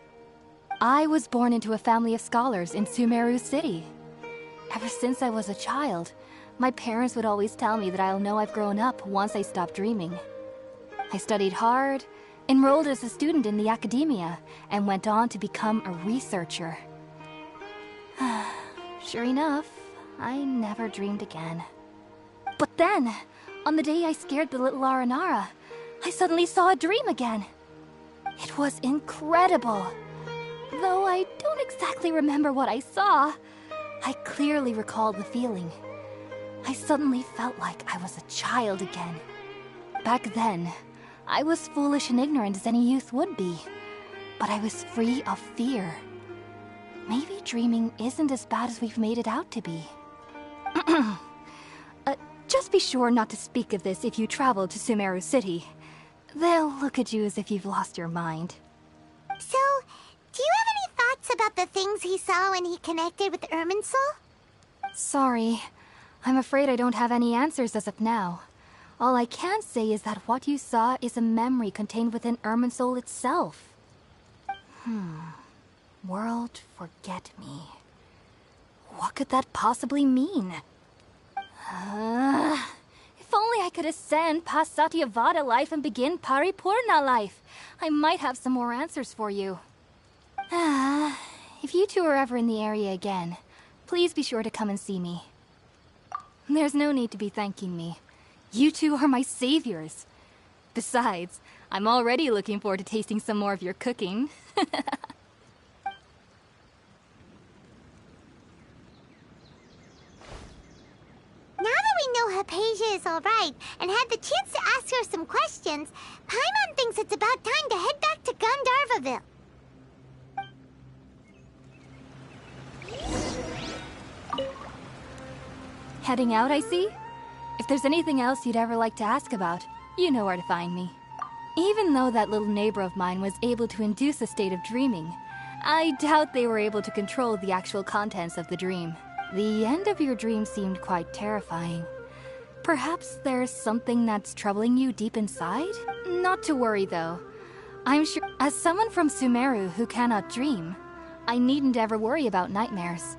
I was born into a family of scholars in Sumeru City. Ever since I was a child, my parents would always tell me that I'll know I've grown up once I stop dreaming. I studied hard, enrolled as a student in the academia, and went on to become a researcher. Sure enough, I never dreamed again. But then, on the day I scared the little Aranara, I suddenly saw a dream again. It was incredible. Though I don't exactly remember what I saw, I clearly recall the feeling. I suddenly felt like I was a child again. Back then, I was foolish and ignorant as any youth would be, but I was free of fear. Maybe dreaming isn't as bad as we've made it out to be. Just be sure not to speak of this if you travel to Sumeru City. They'll look at you as if you've lost your mind. So, do you have any thoughts about the things he saw when he connected with Irminsul? Sorry. I'm afraid I don't have any answers as of now. All I can say is that what you saw is a memory contained within Irminsul itself. World forget me. What could that possibly mean? If only I could ascend past Satyavada life and begin Paripurna life, I might have some more answers for you. If you two are ever in the area again, please be sure to come and see me. There's no need to be thanking me. You two are my saviors. Besides, I'm already looking forward to tasting some more of your cooking. Now that we know Hypatia is alright and had the chance to ask her some questions, Paimon thinks it's about time to head back to Gandharvaville. Heading out, I see? If there's anything else you'd ever like to ask about, you know where to find me. Even though that little neighbor of mine was able to induce a state of dreaming, I doubt they were able to control the actual contents of the dream. The end of your dream seemed quite terrifying. Perhaps there's something that's troubling you deep inside? Not to worry, though. I'm sure, as someone from Sumeru who cannot dream, I needn't ever worry about nightmares.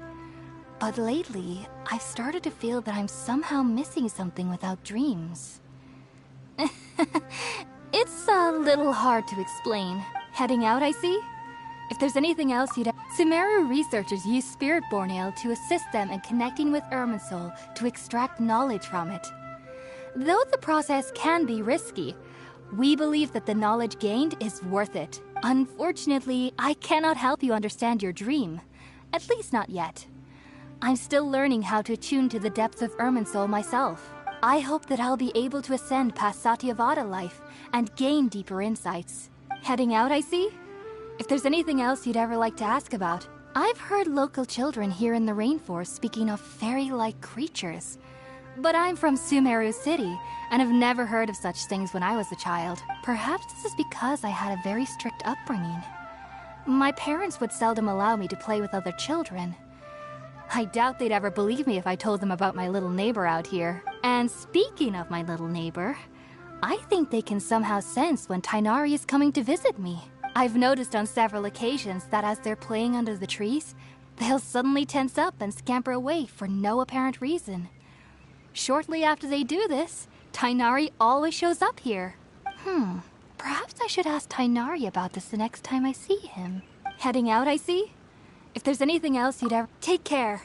But lately, I've started to feel that I'm somehow missing something without dreams. It's a little hard to explain. Heading out, I see? If there's anything else you'd... Sumeru researchers use Spirit-born Ale to assist them in connecting with Irminsul to extract knowledge from it. Though the process can be risky, We believe that the knowledge gained is worth it. Unfortunately, I cannot help you understand your dream. At least not yet. I'm still learning how to attune to the depths of Irminsul myself. I hope that I'll be able to ascend past Satyavada life and gain deeper insights. Heading out, I see? If there's anything else you'd ever like to ask about, I've heard local children here in the rainforest speaking of fairy-like creatures. But I'm from Sumeru City, and have never heard of such things when I was a child. Perhaps this is because I had a very strict upbringing. My parents would seldom allow me to play with other children. I doubt they'd ever believe me if I told them about my little neighbor out here. And speaking of my little neighbor, I think they can somehow sense when Tighnari is coming to visit me. I've noticed on several occasions that as they're playing under the trees, they'll suddenly tense up and scamper away for no apparent reason. Shortly after they do this, Tighnari always shows up here. Perhaps I should ask Tighnari about this the next time I see him. Heading out, I see? If there's anything else you'd ever... Take care.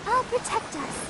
I'll protect us.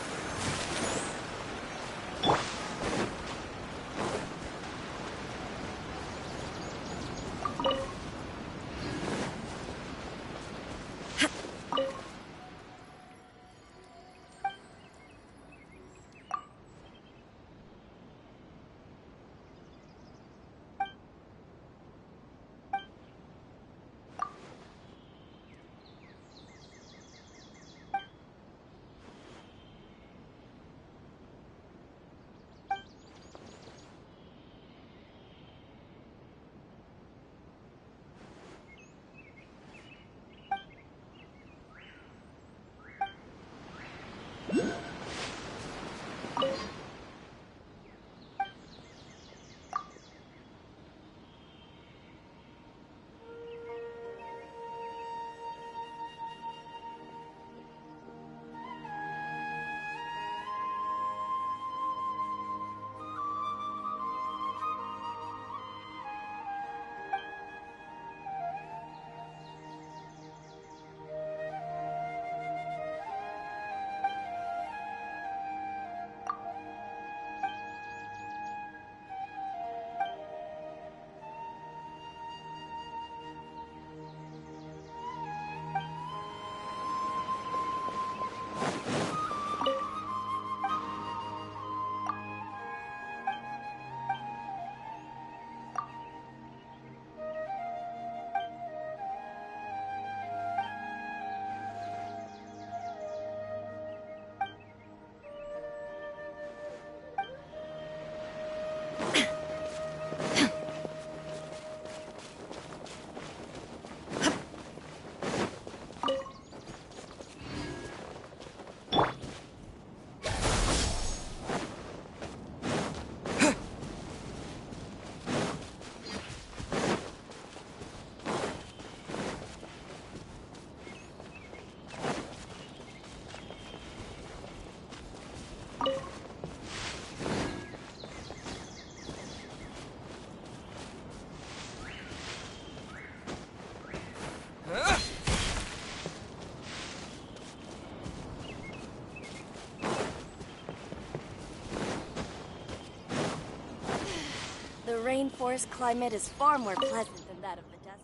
The rainforest climate is far more pleasant than that of the desert.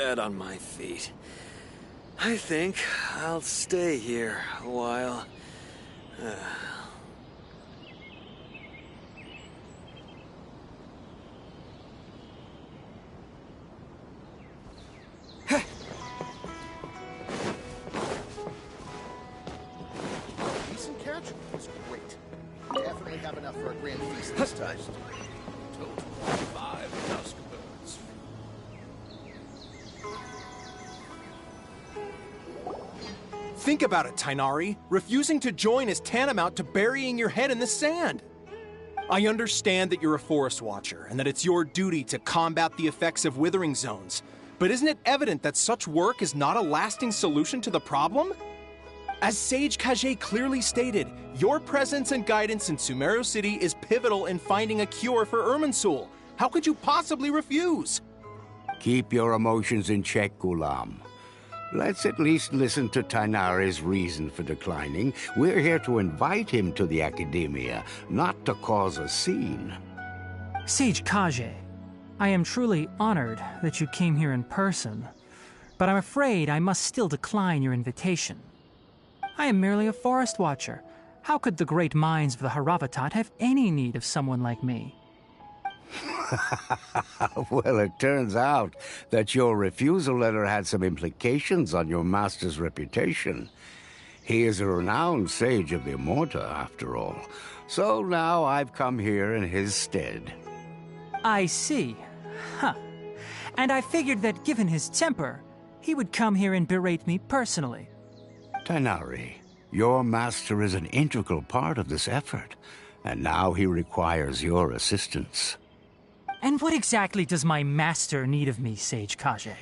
dead on my feet. I think I'll stay here a while. Decent catch? That's great. Definitely have enough for a grand feast this time. Total 5 dusk birds. Think about it, Tainari. Refusing to join is tantamount to burying your head in the sand. I understand that you're a forest watcher and that it's your duty to combat the effects of withering zones, but isn't it evident that such work is not a lasting solution to the problem? As Sage Kage clearly stated, your presence and guidance in Sumeru City is pivotal in finding a cure for Irminsul. How could you possibly refuse? Keep your emotions in check, Gulam. Let's at least listen to Tainari's reason for declining. We're here to invite him to the Academia, not to cause a scene. Sage Kage, I am truly honored that you came here in person, but I'm afraid I must still decline your invitation. I am merely a forest watcher. How could the great minds of the Haravatat have any need of someone like me? Well, it turns out that your refusal letter had some implications on your master's reputation. He is a renowned sage of the Immortal, after all. So now I've come here in his stead. I see. Huh. And I figured that given his temper, he would come here and berate me personally. Tainari, your master is an integral part of this effort, and now he requires your assistance. And what exactly does my master need of me, Sage Kage?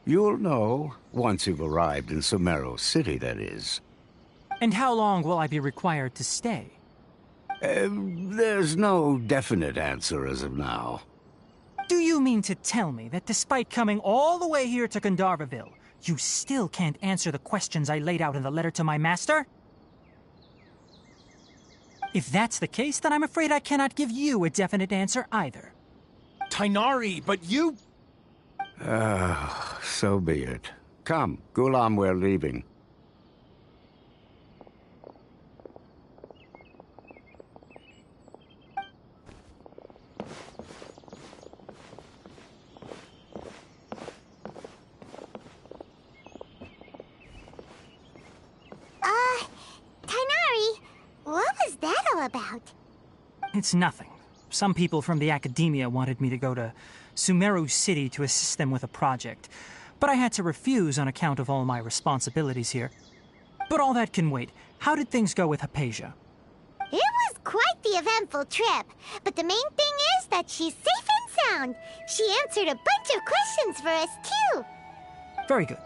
You'll know once you've arrived in Sumeru City, that is. And how long will I be required to stay? There's no definite answer as of now. Do you mean to tell me that despite coming all the way here to Gandharvaville, you still can't answer the questions I laid out in the letter to my master? If that's the case, then I'm afraid I cannot give you a definite answer either. Tainari, but you... So be it. Come, Gulam, we're leaving. Tainari, what was that all about? It's nothing. Some people from the Academia wanted me to go to Sumeru City to assist them with a project, but I had to refuse on account of all my responsibilities here. But all that can wait. How did things go with Hypatia? It was quite the eventful trip, but the main thing is that she's safe and sound. She answered a bunch of questions for us, too. Very good.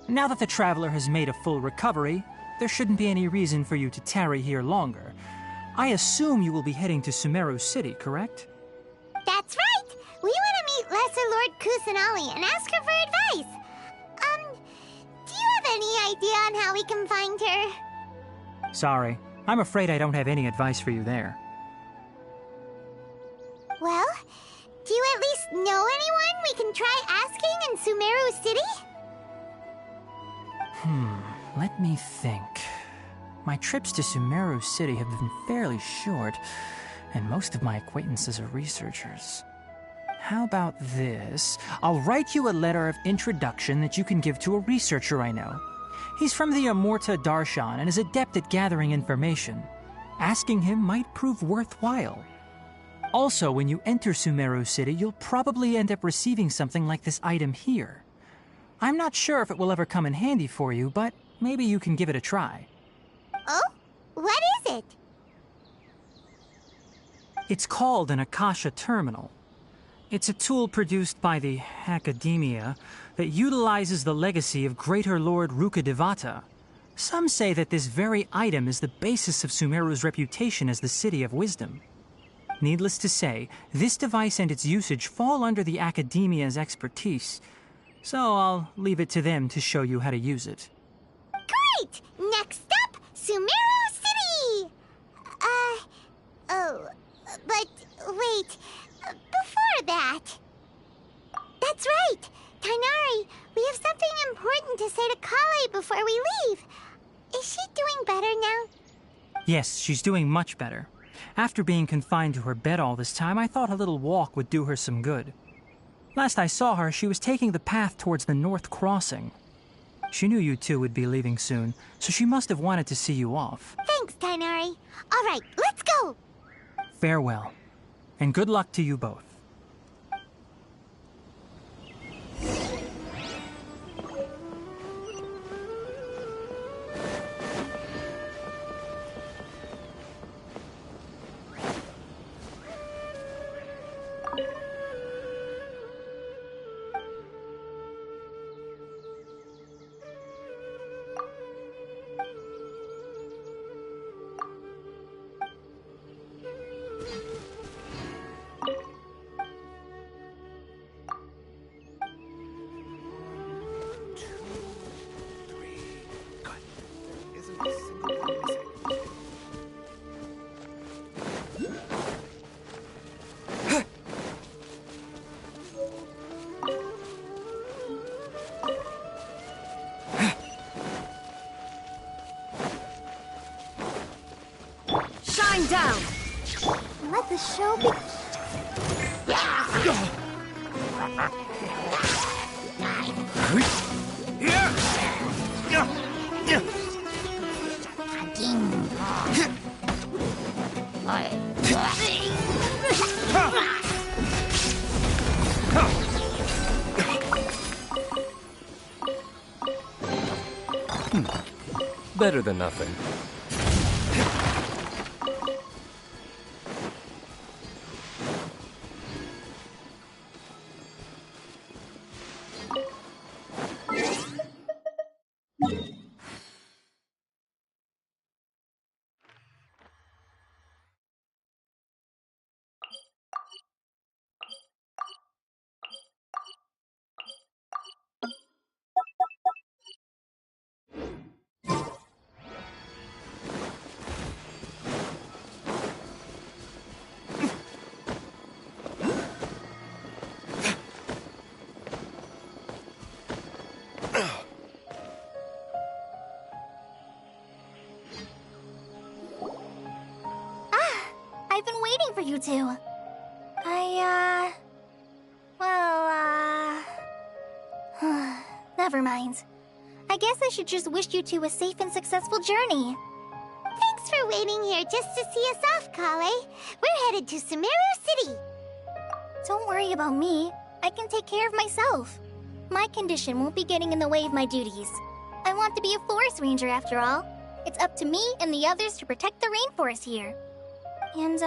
Now that the traveler has made a full recovery, there shouldn't be any reason for you to tarry here longer. I assume you will be heading to Sumeru City, correct? That's right! We want to meet Lesser Lord Kusanali and ask her for advice. Do you have any idea on how we can find her? Sorry. I'm afraid I don't have any advice for you there. Well, do you at least know anyone we can try asking in Sumeru City? Let me think. My trips to Sumeru City have been fairly short, and most of my acquaintances are researchers. How about this? I'll write you a letter of introduction that you can give to a researcher I know. He's from the Immortal Darshan and is adept at gathering information. Asking him might prove worthwhile. Also, when you enter Sumeru City, you'll probably end up receiving something like this item here. I'm not sure if it will ever come in handy for you, but maybe you can give it a try. Oh? What is it? It's called an Akasha Terminal. It's a tool produced by the Academia that utilizes the legacy of Greater Lord Rukkhadevata. Some say that this very item is the basis of Sumeru's reputation as the City of Wisdom. Needless to say, this device and its usage fall under the Academia's expertise, so I'll leave it to them to show you how to use it. Great! Next up, Sumeru City! But wait, before that... That's right! Tainari, we have something important to say to Kale before we leave. Is she doing better now? Yes, she's doing much better. After being confined to her bed all this time, I thought a little walk would do her some good. Last I saw her, she was taking the path towards the North Crossing. She knew you two would be leaving soon, so she must have wanted to see you off. Thanks, Tainari. All right, let's go! Farewell, and good luck to you both. Shine down! Let the show be... Better than nothing. I've been waiting for you two. Never mind. I guess I should just wish you two a safe and successful journey. Thanks for waiting here just to see us off, Kale. We're headed to Sumeru City. Don't worry about me. I can take care of myself. My condition won't be getting in the way of my duties. I want to be a forest ranger after all. It's up to me and the others to protect the rainforest here. And,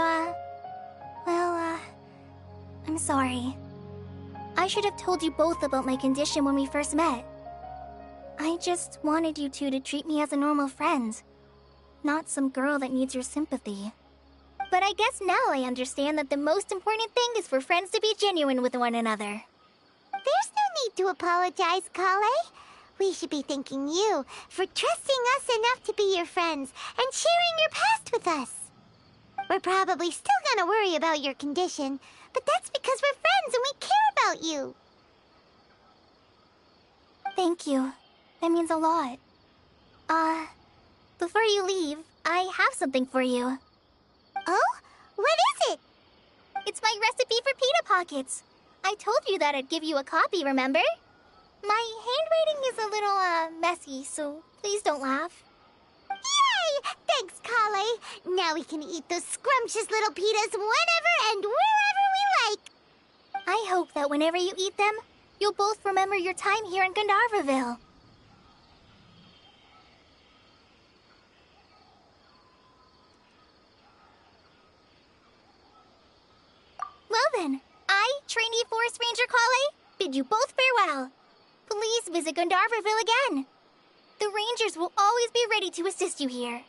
I'm sorry. I should have told you both about my condition when we first met. I just wanted you two to treat me as a normal friend, not some girl that needs your sympathy. But I guess now I understand that the most important thing is for friends to be genuine with one another. There's no need to apologize, Kale. We should be thanking you for trusting us enough to be your friends and sharing your past with us. We're probably still gonna worry about your condition, but that's because we're friends and we care about you. Thank you. That means a lot. Before you leave, I have something for you. Oh? What is it? It's my recipe for pita pockets. I told you that I'd give you a copy, remember? My handwriting is a little, messy, so please don't laugh. Yay! Thanks, Kale. Now we can eat those scrumptious little pitas whenever and wherever we like. I hope that whenever you eat them, you'll both remember your time here in Gandharvaville. Well then, I, trainee Forest Ranger Kale, bid you both farewell. Please visit Gandharvaville again. The Rangers will always be ready to assist you here.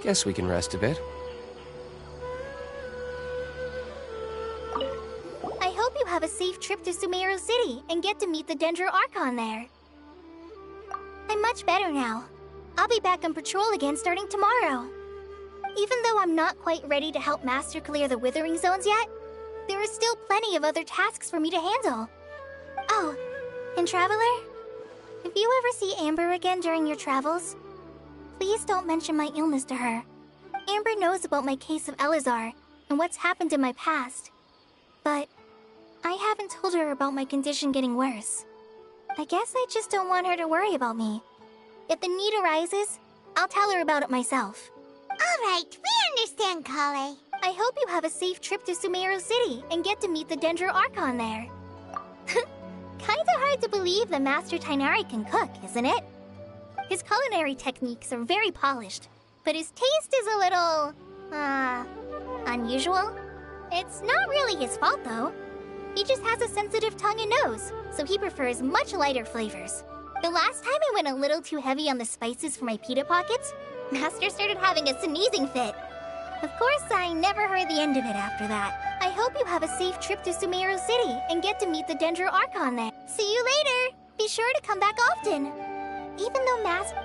Guess we can rest a bit. hope you have a safe trip to Sumeru City and get to meet the Dendro Archon there. I'm much better now. I'll be back on patrol again starting tomorrow. Even though I'm not quite ready to help Master clear the Withering Zones yet, there are still plenty of other tasks for me to handle. Oh, and Traveler? If you ever see Amber again during your travels, please don't mention my illness to her. Amber knows about my case of Elazar and what's happened in my past. But I haven't told her about my condition getting worse. I guess I just don't want her to worry about me. If the need arises, I'll tell her about it myself. Alright, we understand, Kale. I hope you have a safe trip to Sumeru City and get to meet the Dendro Archon there. Kinda hard to believe that Master Tighnari can cook, isn't it? His culinary techniques are very polished, but his taste is a little... unusual. It's not really his fault, though. He just has a sensitive tongue and nose, so he prefers much lighter flavors. The last time I went a little too heavy on the spices for my pita pockets, Master started having a sneezing fit. Of course, I never heard the end of it after that. I hope you have a safe trip to Sumeru City and get to meet the Dendro Archon there. See you later! Be sure to come back often. Even though Master...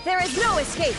There is no escape!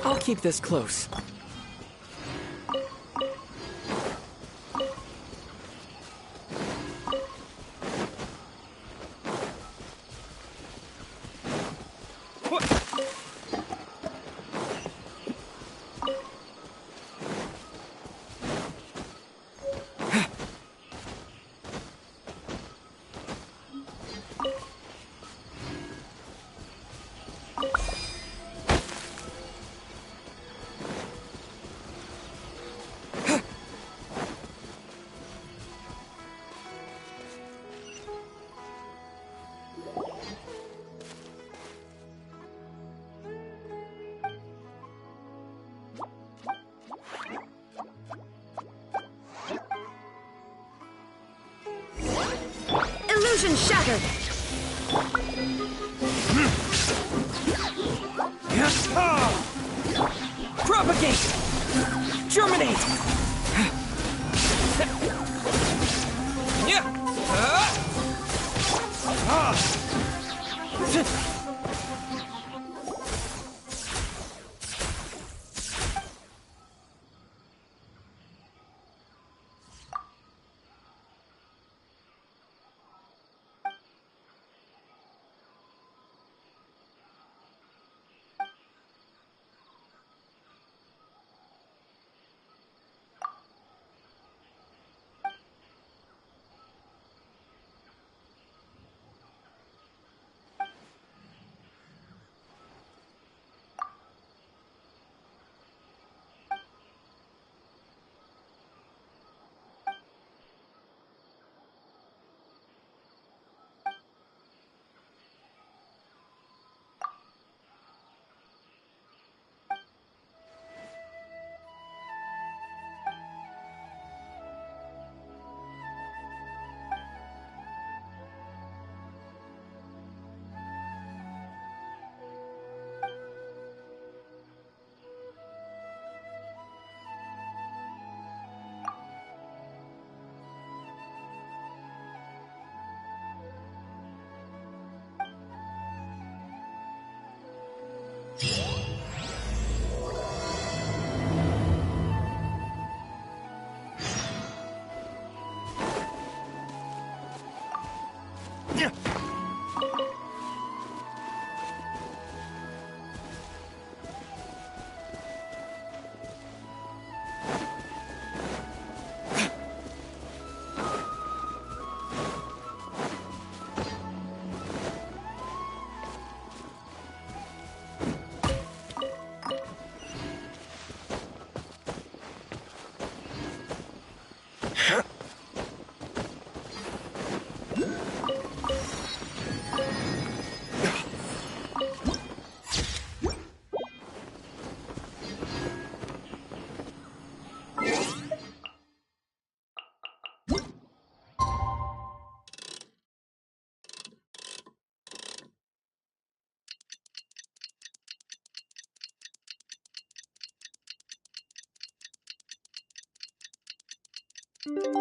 I'll keep this close. Illusion shattered! Propagate! Germinate! Right.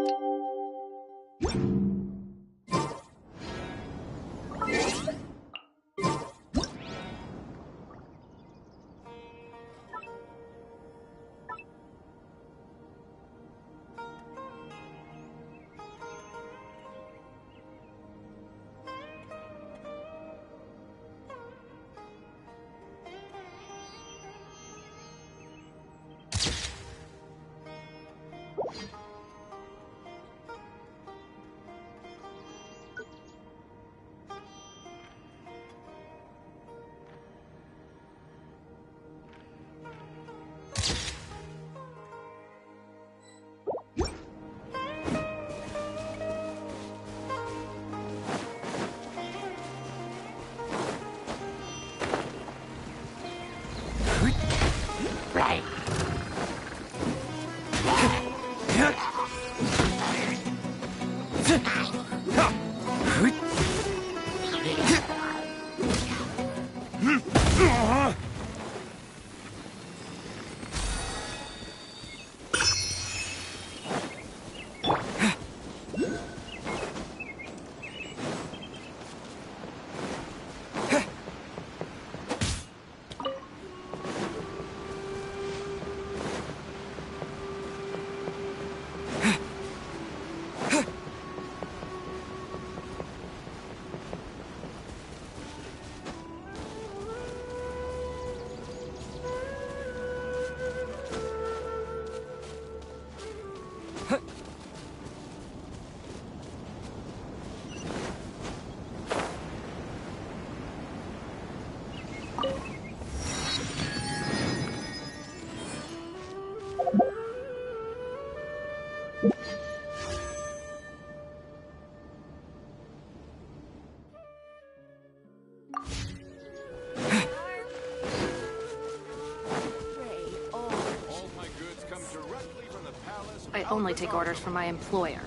I only take orders from my employer.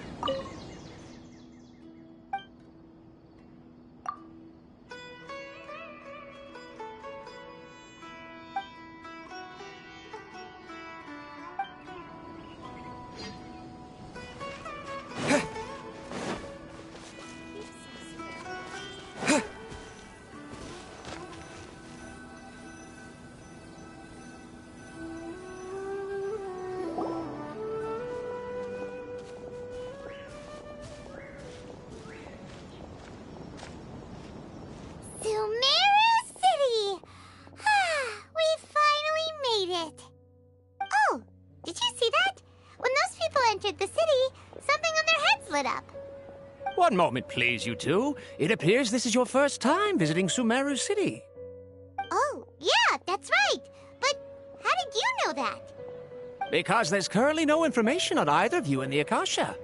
One moment, please, you two. It appears this is your first time visiting Sumeru City. Oh, yeah, that's right. But how did you know that? Because there's currently no information on either of you in the Akasha.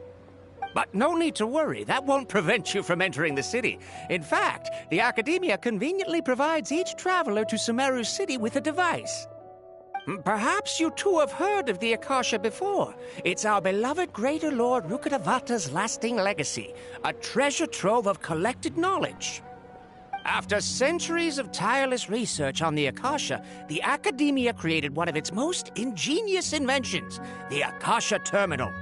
But no need to worry, that won't prevent you from entering the city. In fact, the Academia conveniently provides each traveler to Sumeru City with a device. Perhaps you two have heard of the Akasha before. It's our beloved Greater Lord Rukkhadevata's lasting legacy, a treasure trove of collected knowledge. After centuries of tireless research on the Akasha, the Academia created one of its most ingenious inventions, the Akasha Terminal.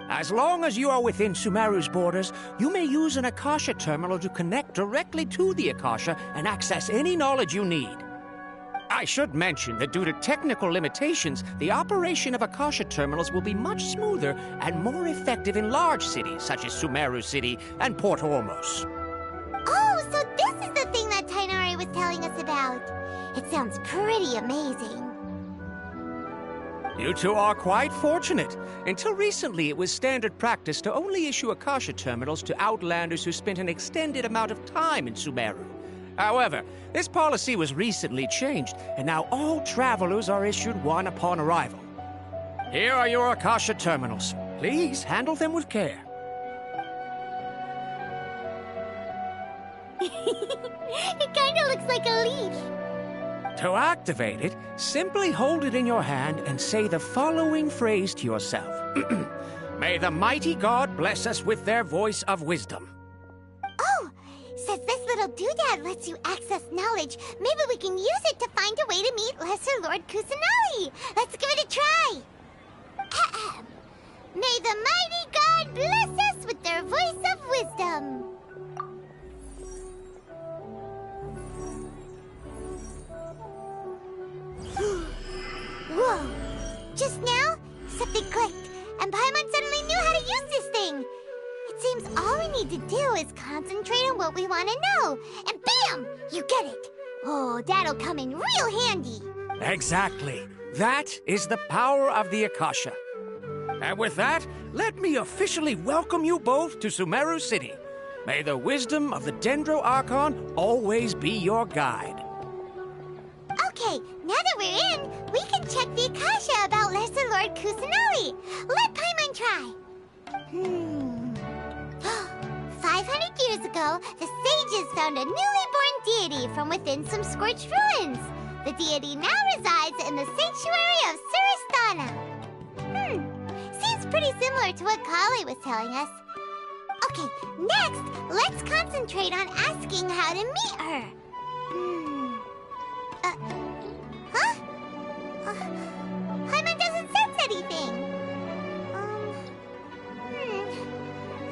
As long as you are within Sumeru's borders, you may use an Akasha Terminal to connect directly to the Akasha and access any knowledge you need. I should mention that due to technical limitations, the operation of Akasha terminals will be much smoother and more effective in large cities such as Sumeru City and Port Ormos. Oh, so this is the thing that Tainari was telling us about. It sounds pretty amazing. You two are quite fortunate. Until recently, it was standard practice to only issue Akasha terminals to outlanders who spent an extended amount of time in Sumeru. However, this policy was recently changed, and now all travelers are issued one upon arrival. Here are your Akasha terminals. Please handle them with care. It kinda looks like a leaf. To activate it, simply hold it in your hand and say the following phrase to yourself. May the mighty God bless us with their voice of wisdom. Oh, since this little doodad lets you access knowledge, maybe we can use it to find a way to meet Lesser Lord Kusanali. Let's give it a try. May the mighty God bless us with their voice of wisdom. Whoa! Just now, something clicked, and Paimon suddenly knew how to use this thing. It seems all we need to do is concentrate on what we want to know, and bam! You get it. Oh, that'll come in real handy. Exactly. That is the power of the Akasha. And with that, let me officially welcome you both to Sumeru City. May the wisdom of the Dendro Archon always be your guide. Okay, now that we're in, we can check the Akasha about Lesser Lord Kusanali. Let Paimon try. 500 years ago, the sages found a newly born deity from within some scorched ruins. The deity now resides in the sanctuary of Suristana. Seems pretty similar to what Kali was telling us. Okay, next, let's concentrate on asking how to meet her. Paimon doesn't sense anything.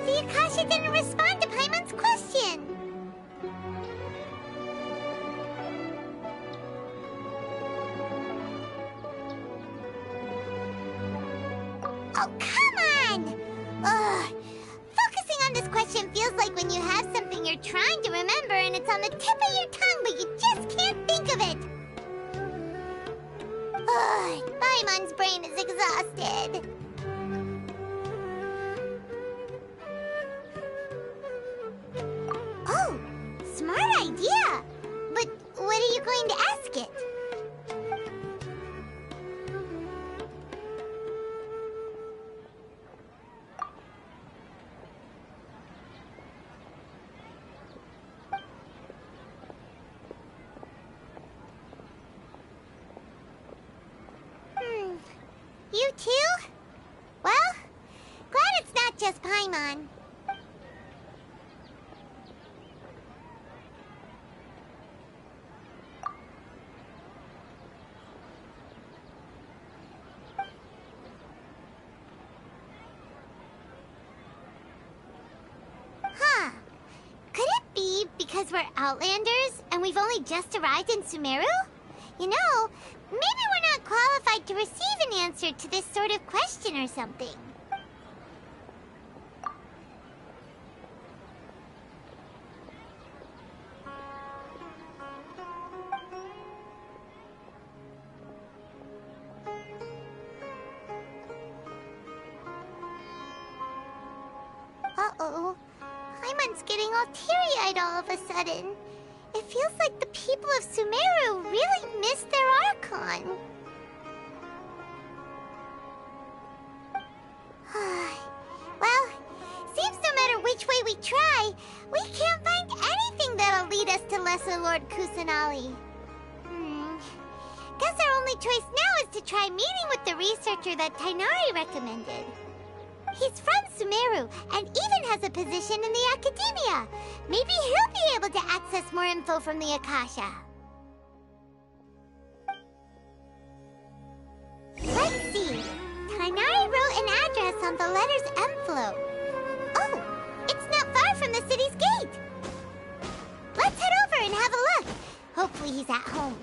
The Akasha didn't respond to Paimon's question. Oh, come on! Ugh. Focusing on this question feels like when you have something you're trying to remember and it's on the tip of your tongue, but you just can't think of it. Ugh, Paimon's brain is exhausted. Oh, smart idea. But what are you going to ask it? You too? Well, glad it's not just Paimon. Huh. Could it be because we're Outlanders and we've only just arrived in Sumeru? You know, maybe we're not qualified to receive an answer to this sort of question or something. Uh-oh. Paimon's getting all teary-eyed all of a sudden. It feels like the people of Sumeru really miss their Archon. Well, seems no matter which way we try, we can't find anything that'll lead us to Lesser Lord Kusanali. Guess our only choice now is to try meeting with the researcher that Tighnari recommended. He's from Sumeru and even has a position in the Academia. Maybe he'll be able to access more info from the Akasha. Let's see. Tighnari wrote an address on the letter's envelope. Oh, it's not far from the city's gate. Let's head over and have a look. Hopefully he's at home.